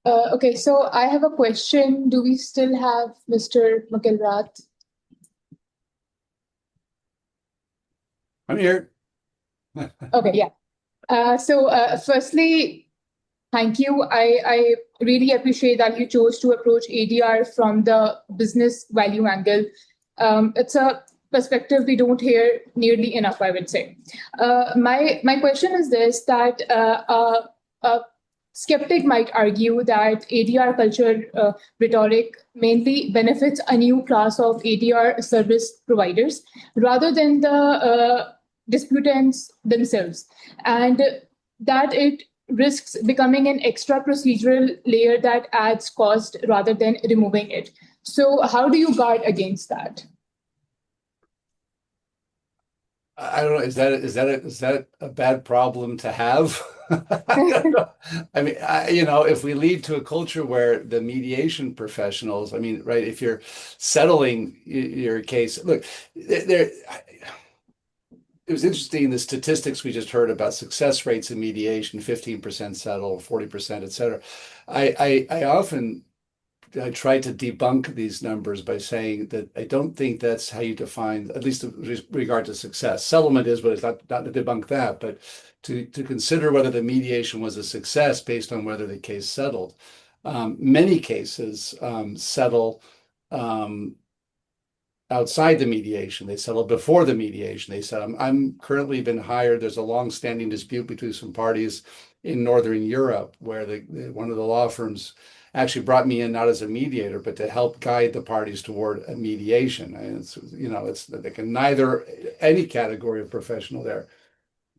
Okay, so I have a question. Do we still have Mr. McIlrath? I'm here. Okay, yeah. So firstly, thank you. I really appreciate that you chose to approach ADR from the business value angle. It's a perspective we don't hear nearly enough, I would say. My question is this, that a skeptic might argue that ADR culture rhetoric mainly benefits a new class of ADR service providers rather than the disputants themselves, and that it risks becoming an extra procedural layer that adds cost rather than removing it. So how do you guard against that? I don't know. Is that a bad problem to have? I don't know. I mean, if we lead to a culture where the mediation professionals, I mean, right, if you're settling your case, look, it was interesting, the statistics we just heard about success rates in mediation, 15% settle, 40%, et cetera. I often try to debunk these numbers by saying that I don't think that's how you define, at least with regard to success. Settlement is, but it's not to debunk that, but to consider whether the mediation was a success based on whether the case settled. Many cases settle outside the mediation. They settle before the mediation. They said, I'm currently been hired. There's a long-standing dispute between some parties in Northern Europe where one of the law firms actually brought me in not as a mediator, but to help guide the parties toward a mediation. And it's they can neither any category of professional there.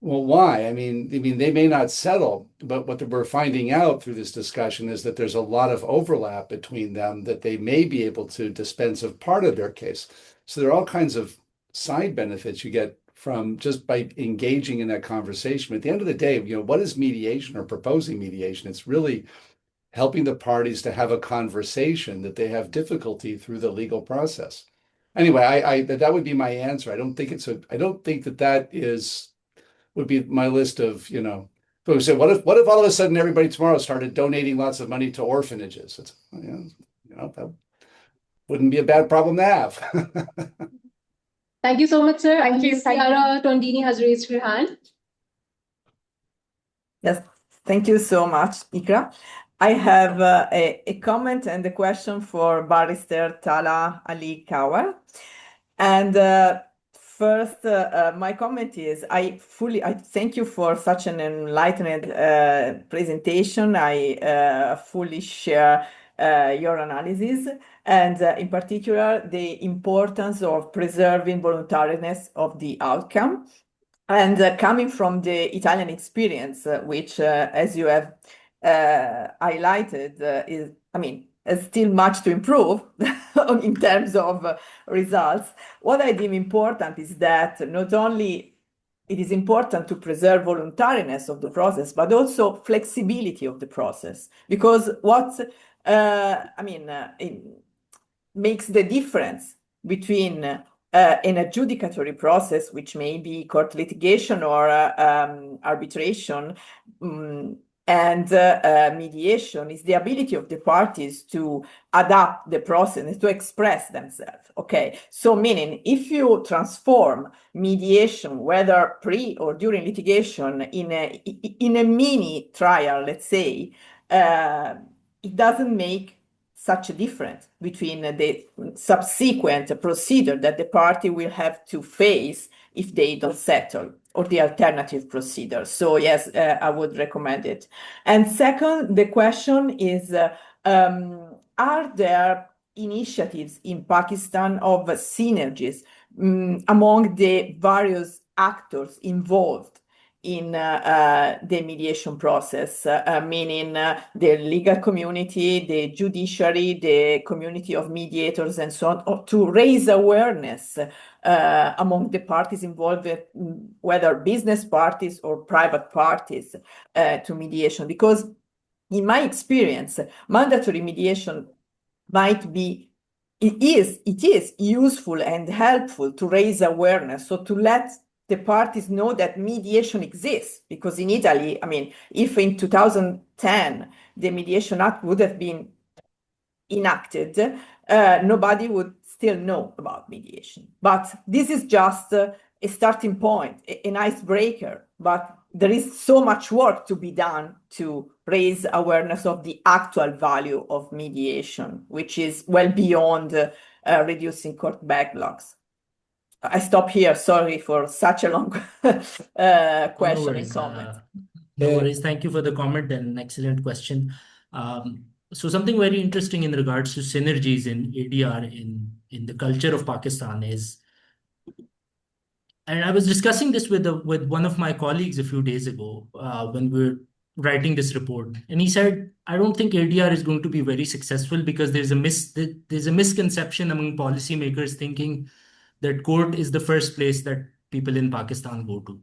Well, why? I mean, they may not settle, but what we're finding out through this discussion is that there's a lot of overlap between them that they may be able to dispense of part of their case. So there are all kinds of side benefits you get from just by engaging in that conversation. At the end of the day, what is mediation or proposing mediation? It's really helping the parties to have a conversation that they have difficulty through the legal process. Anyway, that would be my answer. I don't think that would be my list of, but we said, what if all of a sudden everybody tomorrow started donating lots of money to orphanages? It's, that wouldn't be a bad problem to have. Thank you so much, sir. Thank you. Ciara Tondini has raised her hand. Yes, thank you so much, Ikra. I have a comment and a question for Barrister Tala Ali Kawar. And first, my comment is I thank you for such an enlightened presentation. I fully share your analysis, and in particular, the importance of preserving voluntariness of the outcome. And coming from the Italian experience, which, as you have highlighted, has still much to improve in terms of results. What I deem important is that not only it is important to preserve voluntariness of the process, but also flexibility of the process. Because what it makes the difference between an adjudicatory process, which may be court litigation or arbitration, and mediation is the ability of the parties to adapt the process and to express themselves. Okay, so meaning if you transform mediation, whether pre or during litigation, in a mini trial, let's say, it doesn't make such a difference between the subsequent procedure that the party will have to face if they don't settle, or the alternative procedure. So yes, I would recommend it. And second, the question is, are there initiatives in Pakistan of synergies among the various actors involved in the mediation process, meaning the legal community, the judiciary, the community of mediators, and so on, to raise awareness among the parties involved, whether business parties or private parties, to mediation? Because in my experience, mandatory mediation it is useful and helpful to raise awareness, so to let the parties know that mediation exists. Because in Italy, if in 2010 the Mediation Act would have been enacted, nobody would still know about mediation. But this is just a starting point, an icebreaker. But there is so much work to be done to raise awareness of the actual value of mediation, which is well beyond reducing court backlogs. I stop here. Sorry for such a long question and comment. No worries. Thank you for the comment and an excellent question. So something very interesting in regards to synergies in ADR in the culture of Pakistan is, and I was discussing this with one of my colleagues a few days ago when we were writing this report, and he said, I don't think ADR is going to be very successful because there's a misconception among policymakers thinking that court is the first place that people in Pakistan go to.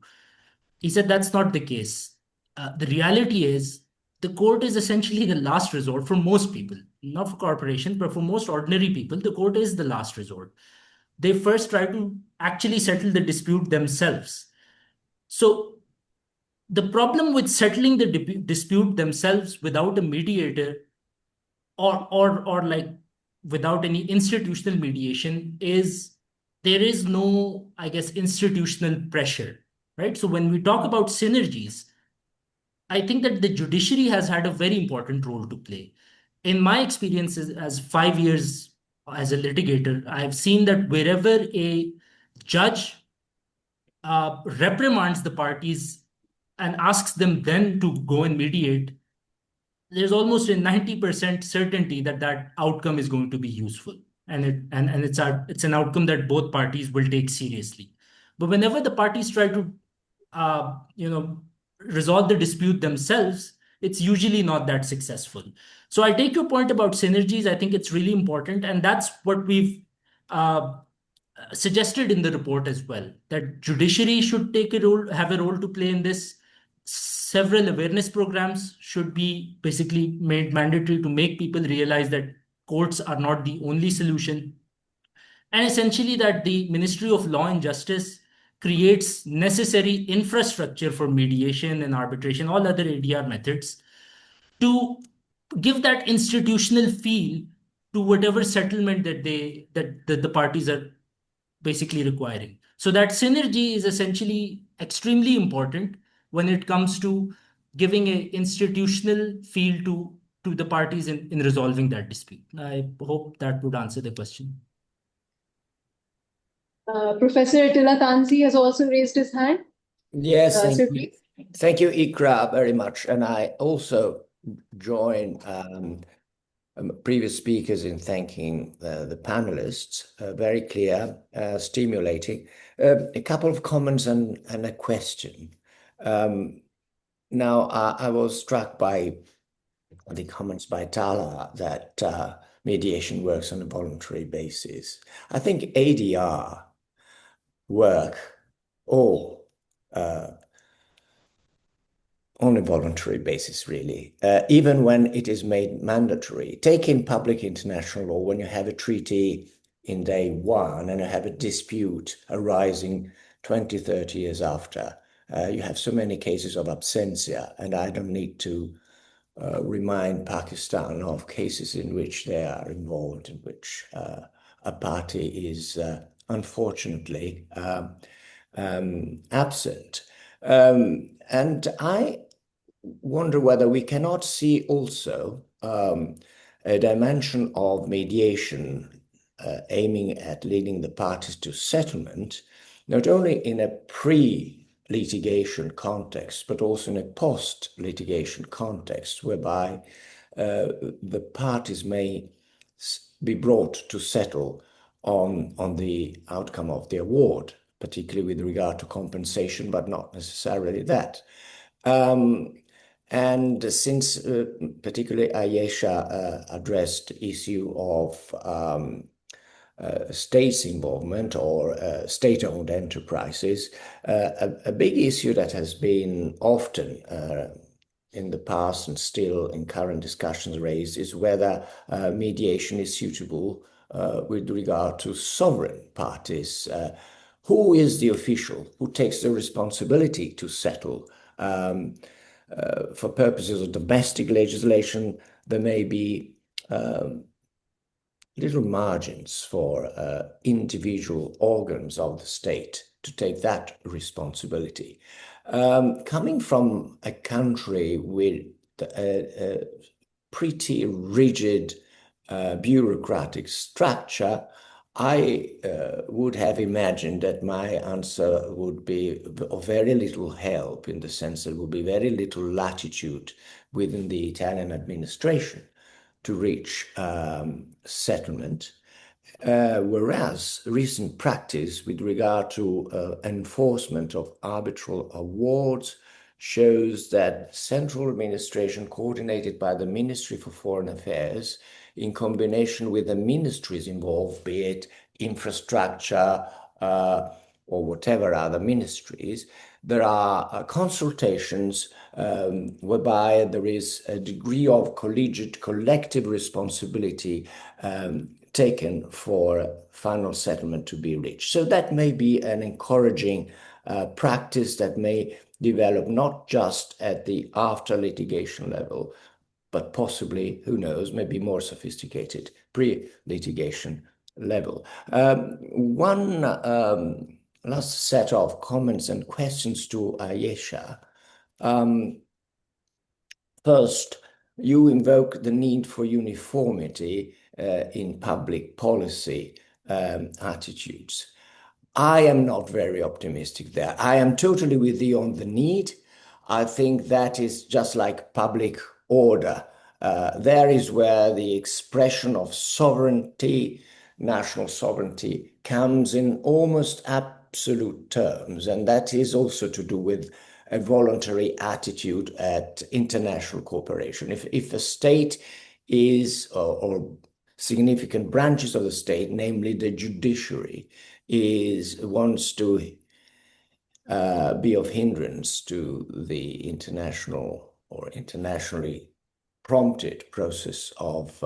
He said that's not the case. The reality is the court is essentially the last resort for most people, not for corporations, but for most ordinary people, the court is the last resort. They first try to actually settle the dispute themselves. So the problem with settling the dispute themselves without a mediator or like without any institutional mediation is there is no, I guess, institutional pressure, right? So when we talk about synergies, I think that the judiciary has had a very important role to play. In my experience as 5 years as a litigator, I've seen that wherever a judge reprimands the parties and asks them then to go and mediate, there's almost a 90% certainty that that outcome is going to be useful. And it's an outcome that both parties will take seriously. But whenever the parties try to resolve the dispute themselves, it's usually not that successful. So I take your point about synergies. I think it's really important, and that's what we've suggested in the report as well, that judiciary should have a role to play in this. Several awareness programs should be basically made mandatory to make people realize that courts are not the only solution. And essentially that the Ministry of Law and Justice creates necessary infrastructure for mediation and arbitration, all other ADR methods, to give that institutional feel to whatever settlement that the parties are basically requiring. So that synergy is essentially extremely important when it comes to giving an institutional feel to the parties in resolving that dispute. I hope that would answer the question. Professor Attila Tanzi has also raised his hand. Yes, Sir, please. Thank you, Ikra, very much. And I also join previous speakers in thanking the panelists. Very clear, stimulating. A couple of comments and a question. Now, I was struck by the comments by Tala that mediation works on a voluntary basis. I think ADR work all on a voluntary basis, really, even when it is made mandatory. Take in public international law, when you have a treaty in day one and you have a dispute arising 20, 30 years after, you have so many cases of absentia, and I don't need to remind Pakistan of cases in which they are involved, in which a party is unfortunately absent. And I wonder whether we cannot see also a dimension of mediation aiming at leading the parties to settlement, not only in a pre-litigation context, but also in a post-litigation context, whereby the parties may be brought to settle on the outcome of the award, particularly with regard to compensation, but not necessarily that. And since particularly Ayesha addressed the issue of states' involvement or state-owned enterprises, a big issue that has been often in the past and still in current discussions raised is whether mediation is suitable with regard to sovereign parties. Who is the official who takes the responsibility to settle? For purposes of domestic legislation, there may be little margins for individual organs of the state to take that responsibility. Coming from a country with a pretty rigid bureaucratic structure, I would have imagined that my answer would be of very little help, in the sense there would be very little latitude within the Italian administration to reach settlement. Whereas recent practice with regard to enforcement of arbitral awards shows that central administration coordinated by the Ministry for Foreign Affairs in combination with the ministries involved, be it infrastructure or whatever other ministries, there are consultations whereby there is a degree of collegiate collective responsibility taken for final settlement to be reached. So that may be an encouraging practice that may develop not just at the after litigation level, but possibly, who knows, maybe more sophisticated pre-litigation level. One last set of comments and questions to Ayesha. First, you invoke the need for uniformity in public policy attitudes. I am not very optimistic there. I am totally with you on the need. I think that is just like public order. There is where the expression of sovereignty, national sovereignty, comes in almost absolute terms. And that is also to do with a voluntary attitude at international cooperation. If a state is, or significant branches of the state, namely the judiciary, wants to be of hindrance to the international or internationally prompted process of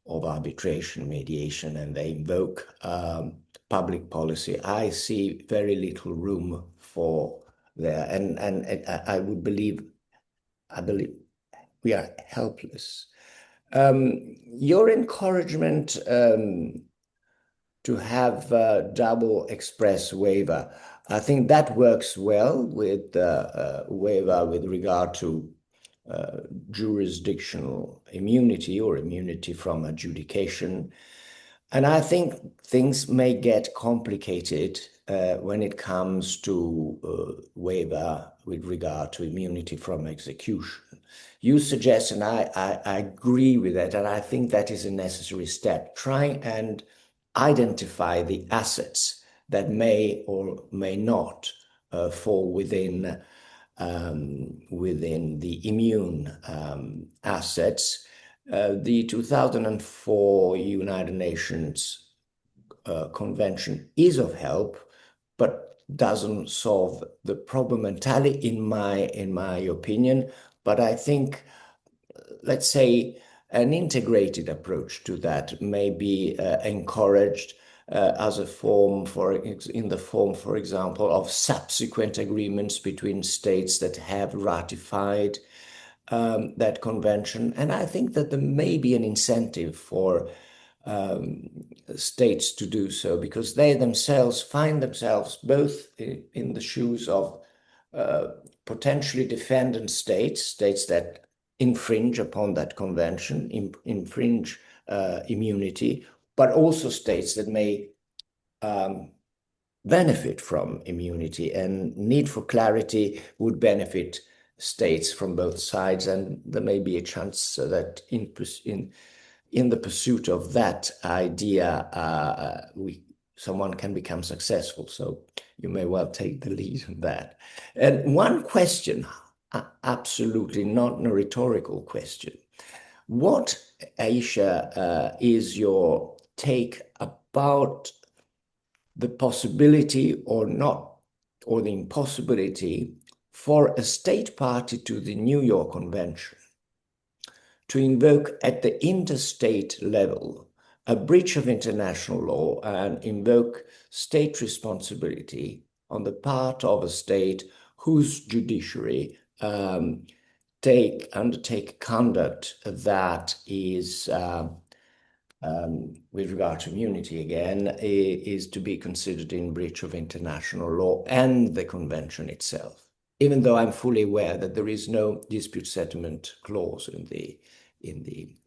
arbitration, mediation, and they invoke public policy, I see very little room for there. And I believe we are helpless. Your encouragement to have double express waiver, I think that works well with waiver with regard to jurisdictional immunity or immunity from adjudication. And I think things may get complicated when it comes to waiver with regard to immunity from execution. You suggest, and I agree with that, and I think that is a necessary step, trying and identify the assets that may or may not fall within the immune assets. The 2004 United Nations Convention is of help, but doesn't solve the problem entirely, in my opinion. But I think, let's say, an integrated approach to that may be encouraged as a form, for example, of subsequent agreements between states that have ratified that convention. And I think that there may be an incentive for states to do so, because they themselves find themselves both in the shoes of potentially defendant states that infringe upon that convention, infringe immunity, but also states that may benefit from immunity, and need for clarity would benefit states from both sides. And there may be a chance that in the pursuit of that idea, someone can become successful. So you may well take the lead on that. And one question, absolutely not a rhetorical question. What, Aisha, is your take about the possibility or not, or the impossibility for a state party to the New York Convention to invoke at the interstate level a breach of international law and invoke state responsibility on the part of a state whose judiciary undertake conduct that is, with regard to immunity again, is to be considered in breach of international law and the convention itself, even though I'm fully aware that there is no dispute settlement clause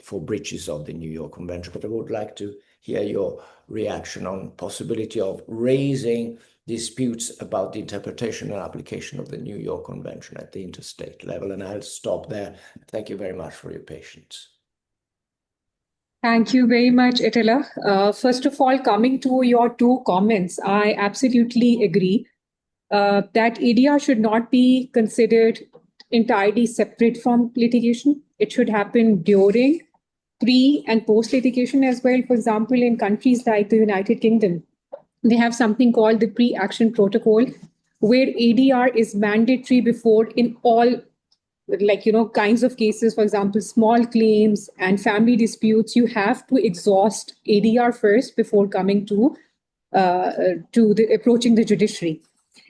for breaches of the New York Convention. But I would like to hear your reaction on possibility of raising disputes about the interpretation and application of the New York Convention at the interstate level. And I'll stop there. Thank you very much for your patience. Thank you very much, Attila. First of all, coming to your two comments, I absolutely agree that ADR should not be considered entirely separate from litigation. It should happen during, pre, and post litigation as well. For example, in countries like the United Kingdom, they have something called the pre-action protocol, where ADR is mandatory before in all kinds of cases. For example, small claims and family disputes, you have to exhaust ADR first before coming to approaching the judiciary.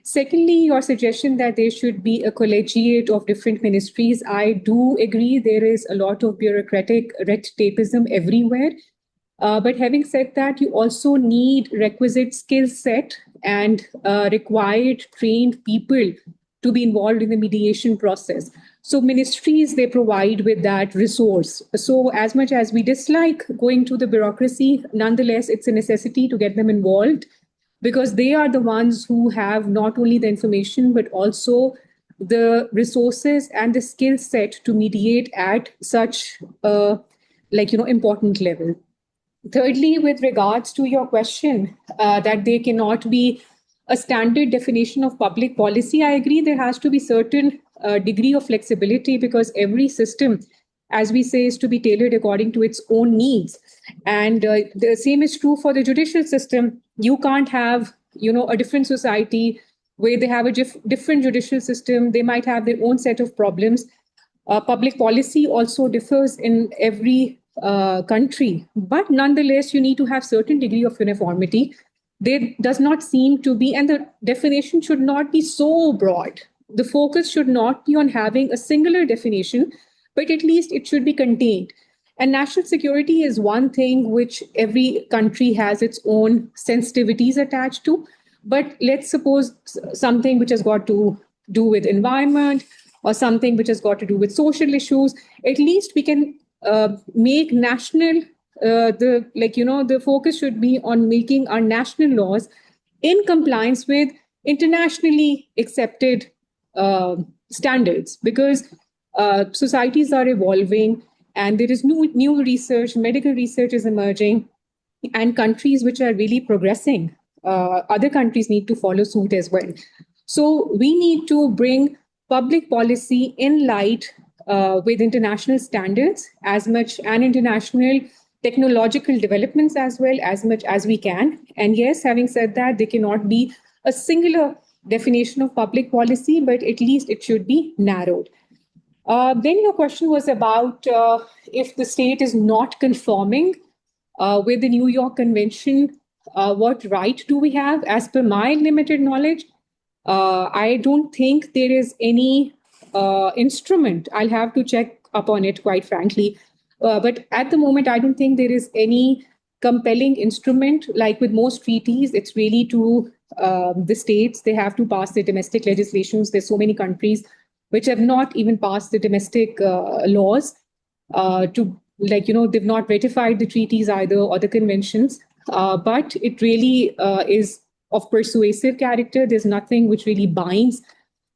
Secondly, your suggestion that there should be a collegiate of different ministries, I do agree. There is a lot of bureaucratic red tapeism everywhere. But having said that, you also need requisite skill set and required trained people to be involved in the mediation process. So ministries, they provide with that resource. So as much as we dislike going to the bureaucracy, nonetheless, it's a necessity to get them involved, because they are the ones who have not only the information, but also the resources and the skill set to mediate at such a important level. Thirdly, with regards to your question that there cannot be a standard definition of public policy, I agree there has to be certain degree of flexibility, because every system, as we say, is to be tailored according to its own needs. And the same is true for the judicial system. You can't have, a different society where they have a different judicial system. They might have their own set of problems. Public policy also differs in every country, but nonetheless, you need to have certain degree of uniformity. There does not seem to be, and the definition should not be so broad. The focus should not be on having a singular definition, but at least it should be contained. And national security is one thing which every country has its own sensitivities attached to. But let's suppose something which has got to do with environment, or something which has got to do with social issues. At least we can make national, the focus should be on making our national laws in compliance with internationally accepted standards, because societies are evolving and there is new research, medical research is emerging, and countries which are really progressing, other countries need to follow suit as well. So we need to bring public policy in light with international standards as much, and international technological developments as well, as much as we can. And yes, having said that, there cannot be a singular definition of public policy, but at least it should be narrowed. Then your question was about if the state is not conforming with the New York Convention, what right do we have? As per my limited knowledge, I don't think there is any instrument. I'll have to check up on it, quite frankly. But at the moment, I don't think there is any compelling instrument. Like with most treaties, it's really to the states. They have to pass their domestic legislations. There's so many countries which have not even passed the domestic laws they've not ratified the treaties either, or the conventions. But it really is of persuasive character. There's nothing which really binds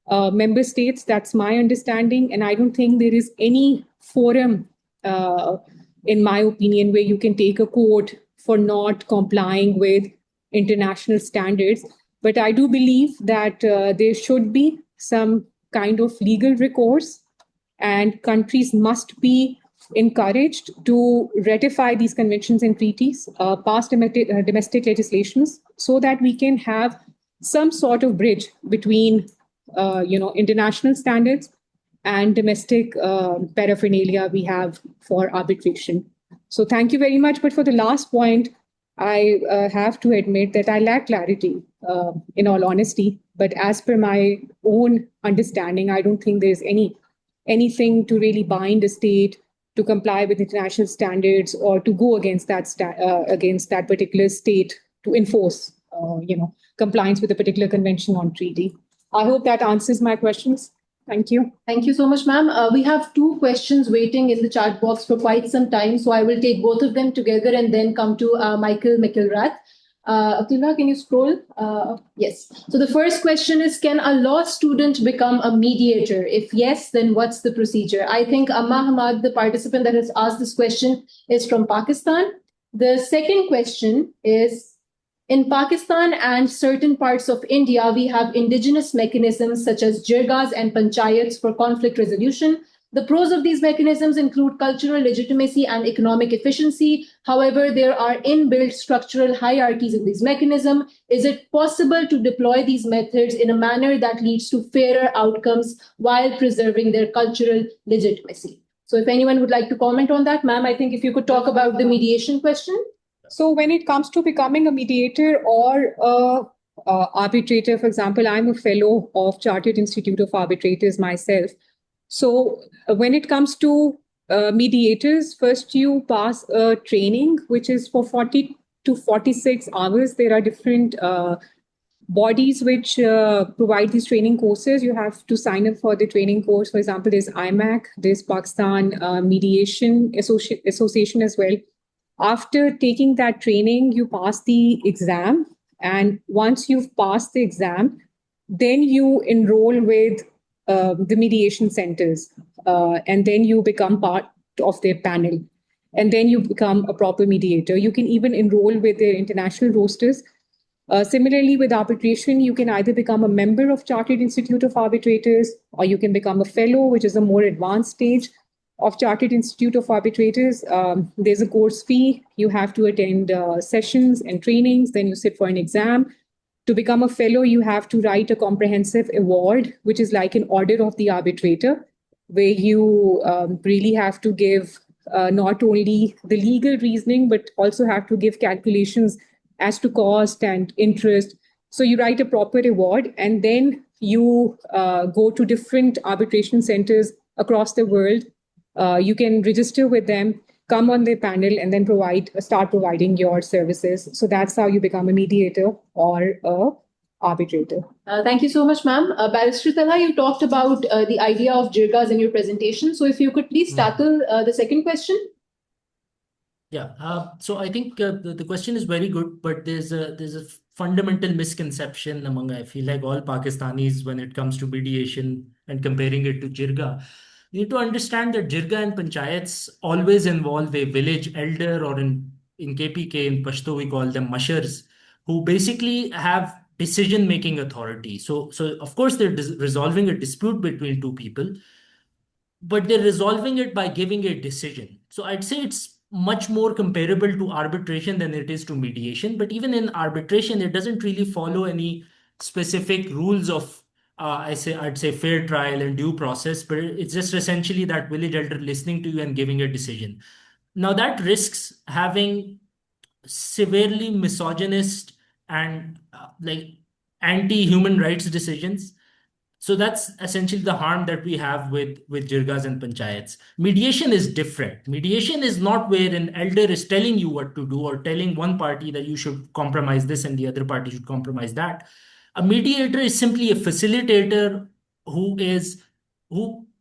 member states. That's my understanding. And I don't think there is any forum, in my opinion, where you can take a court for not complying with international standards. But I do believe that there should be some kind of legal recourse, and countries must be encouraged to ratify these conventions and treaties, pass domestic legislations, so that we can have some sort of bridge between, international standards and domestic paraphernalia we have for arbitration. So thank you very much. But for the last point, I have to admit that I lack clarity, in all honesty. But as per my own understanding, I don't think there's anything to really bind a state to comply with international standards, or to go against that particular state to enforce, compliance with a particular convention on treaty. I hope that answers my questions. Thank you. Thank you so much, ma'am. We have two questions waiting in the chat box for quite some time, so I will take both of them together and then come to Michael McIlrath. Atilva, can you scroll? Yes. So the first question is, can a law student become a mediator? If yes, then what's the procedure? I think Amma Hamad, the participant that has asked this question, is from Pakistan. The second question is, in Pakistan and certain parts of India, we have indigenous mechanisms such as jirgas and panchayats for conflict resolution. The pros of these mechanisms include cultural legitimacy and economic efficiency. However, there are inbuilt structural hierarchies in these mechanisms. Is it possible to deploy these methods in a manner that leads to fairer outcomes while preserving their cultural legitimacy? So if anyone would like to comment on that, ma'am, I think if you could talk about the mediation question. So when it comes to becoming a mediator or arbitrator, for example, I'm a fellow of Chartered Institute of Arbitrators myself. So when it comes to mediators, first you pass a training, which is for 40 to 46 hours. There are different bodies which provide these training courses. You have to sign up for the training course. For example, there's IMAC, there's Pakistan Mediation Association as well. After taking that training, you pass the exam. And once you've passed the exam, then you enroll with the mediation centers. And then you become part of their panel. And then you become a proper mediator. You can even enroll with their international rosters. Similarly, with arbitration, you can either become a member of Chartered Institute of Arbitrators, or you can become a fellow, which is a more advanced stage of Chartered Institute of Arbitrators. There's a course fee. You have to attend sessions and trainings. Then you sit for an exam. To become a fellow, you have to write a comprehensive award, which is like an order of the arbitrator, where you really have to give not only the legal reasoning, but also have to give calculations as to cost and interest. So you write a proper award, and then you go to different arbitration centers across the world. You can register with them, come on their panel, and then start providing your services. So that's how you become a mediator or a arbitrator. Thank you so much, ma'am. Barrister Talha, you talked about the idea of jirgas in your presentation. So if you could please tackle the second question. Yeah, so I think the question is very good, but there's a fundamental misconception among, I feel like, all Pakistanis when it comes to mediation and comparing it to jirga. You need to understand that jirga and panchayats always involve a village elder, or in KPK, in Pashto, we call them mashars, who basically have decision-making authority. So of course, they're resolving a dispute between two people, but they're resolving it by giving a decision. So I'd say it's much more comparable to arbitration than it is to mediation. But even in arbitration, it doesn't really follow any specific rules of, I'd say fair trial and due process, but it's just essentially that village elder listening to you and giving a decision. Now that risks having severely misogynist and like anti-human rights decisions. So that's essentially the harm that we have with jirgas and panchayats. Mediation is different. Mediation is not where an elder is telling you what to do or telling one party that you should compromise this and the other party should compromise that. A mediator is simply a facilitator who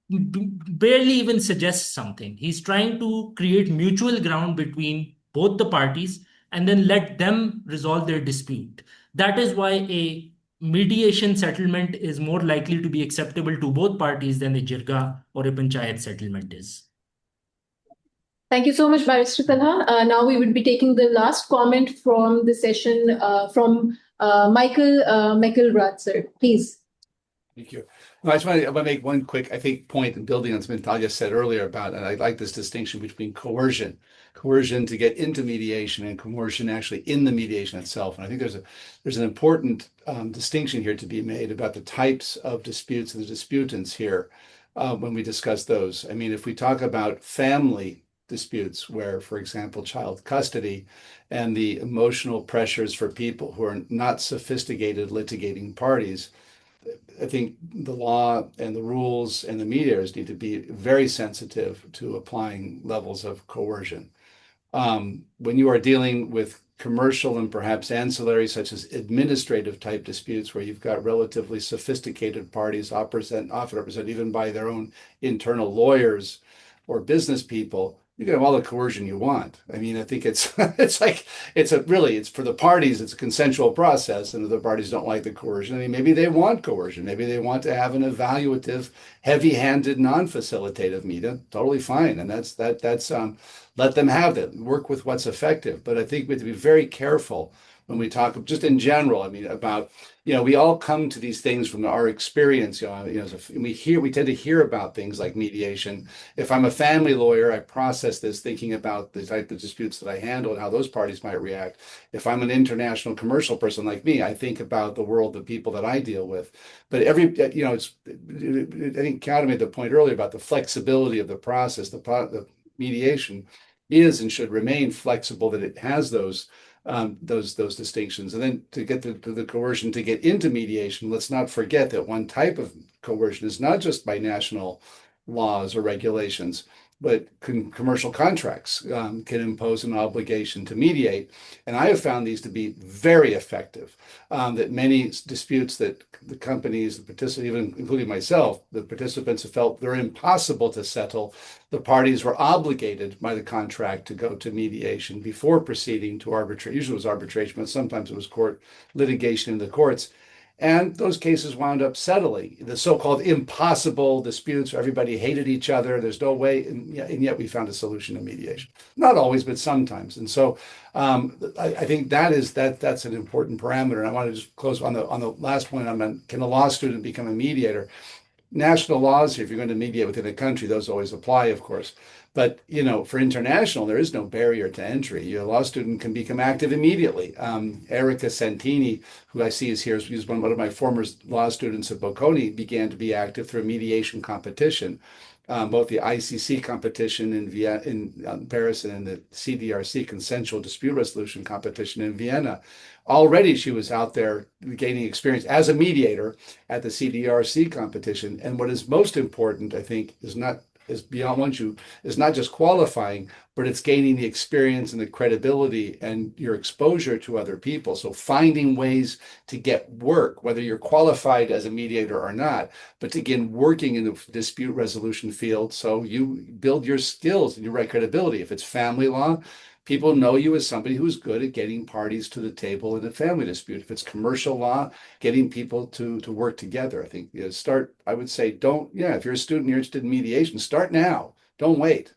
barely even suggests something. He's trying to create mutual ground between both the parties and then let them resolve their dispute. That is why a mediation settlement is more likely to be acceptable to both parties than a jirga or a panchayat settlement is. Thank you so much, Barrister Talha. Now we would be taking the last comment from the session from Michael McElrath, sir. Please. Thank you. No, I just want to make one quick, I think, point in building on something Talia said earlier about, and I like this distinction between coercion to get into mediation and coercion actually in the mediation itself. And I think there's an important distinction here to be made about the types of disputes and the disputants here when we discuss those. I mean, if we talk about family disputes where, for example, child custody and the emotional pressures for people who are not sophisticated litigating parties, I think the law and the rules and the mediators need to be very sensitive to applying levels of coercion. When you are dealing with commercial and perhaps ancillary, such as administrative type disputes, where you've got relatively sophisticated parties often represented even by their own internal lawyers or business people, you can have all the coercion you want. I mean, I think it's for the parties, it's a consensual process, and if the parties don't like the coercion, I mean, maybe they want coercion, maybe they want to have an evaluative, heavy-handed, non-facilitative meeting. Totally fine, and that's let them have that. Work with what's effective. But I think we have to be very careful when we talk just in general. I mean, about, we all come to these things from our experience. We tend to hear about things like mediation. If I'm a family lawyer, I process this thinking about the type of disputes that I handle and how those parties might react. If I'm an international commercial person like me, I think about the world, the people that I deal with. But I think Kauta made the point earlier about the flexibility of the process. The mediation is and should remain flexible, that it has those distinctions. And then to get to the coercion to get into mediation, let's not forget that one type of coercion is not just by national laws or regulations. commercial contracts can impose an obligation to mediate. And I have found these to be very effective, that many disputes that the companies, the participants, even including myself, the participants have felt they're impossible to settle. The parties were obligated by the contract to go to mediation before proceeding to arbitration. Usually it was arbitration, but sometimes it was court litigation in the courts. And those cases wound up settling. The so-called impossible disputes where everybody hated each other, there's no way, and yet we found a solution in mediation. Not always, but sometimes. And so I think that's an important parameter. And I want to just close on the last point. Can a law student become a mediator? National laws, if you're going to mediate within a country, those always apply, of course. But, for international, there is no barrier to entry. A law student can become active immediately. Erica Santini, who I see is here, is one of my former law students at Bocconi, began to be active through a mediation competition, both the ICC competition in Paris and the CDRC, Consensual Dispute Resolution competition in Vienna. Already she was out there gaining experience as a mediator at the CDRC competition. And what is most important, I think, is not just qualifying, but it's gaining the experience and the credibility and your exposure to other people. So finding ways to get work, whether you're qualified as a mediator or not, but to begin working in the dispute resolution field. So you build your skills and your credibility. If it's family law, people know you as somebody who's good at getting parties to the table in a family dispute. If it's commercial law, getting people to work together. I think I would say, if you're a student, you're interested in mediation, start now. Don't wait.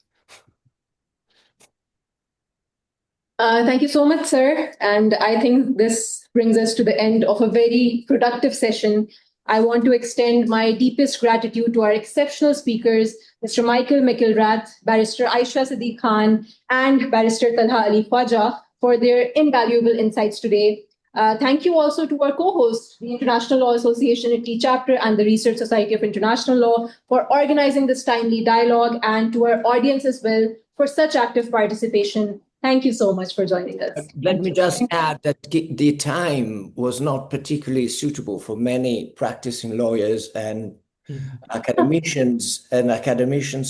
Thank you so much, sir. And I think this brings us to the end of a very productive session. I want to extend my deepest gratitude to our exceptional speakers, Mr. Michael McIlrath, Barrister Aisha Siddiq Khan, and Barrister Talha Ali Khwaja for their invaluable insights today. Thank you also to our co-hosts, the International Law Association Italy Chapter and the Research Society of International Law, for organizing this timely dialogue, and to our audience as well for such active participation. Thank you so much for joining us. Let me just add that the time was not particularly suitable for many practicing lawyers and academicians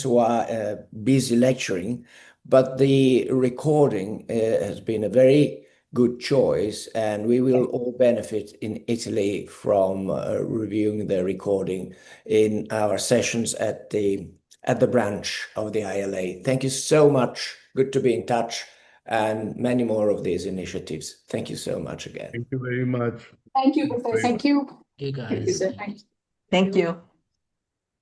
who are busy lecturing, but the recording has been a very good choice, and we will all benefit in Italy from reviewing the recording in our sessions at the branch of the ILA. Thank you so much. Good to be in touch, and many more of these initiatives. Thank you so much again. Thank you very much. Thank you, Professor. Thank you. Okay, guys. Thank you, sir. Thank you.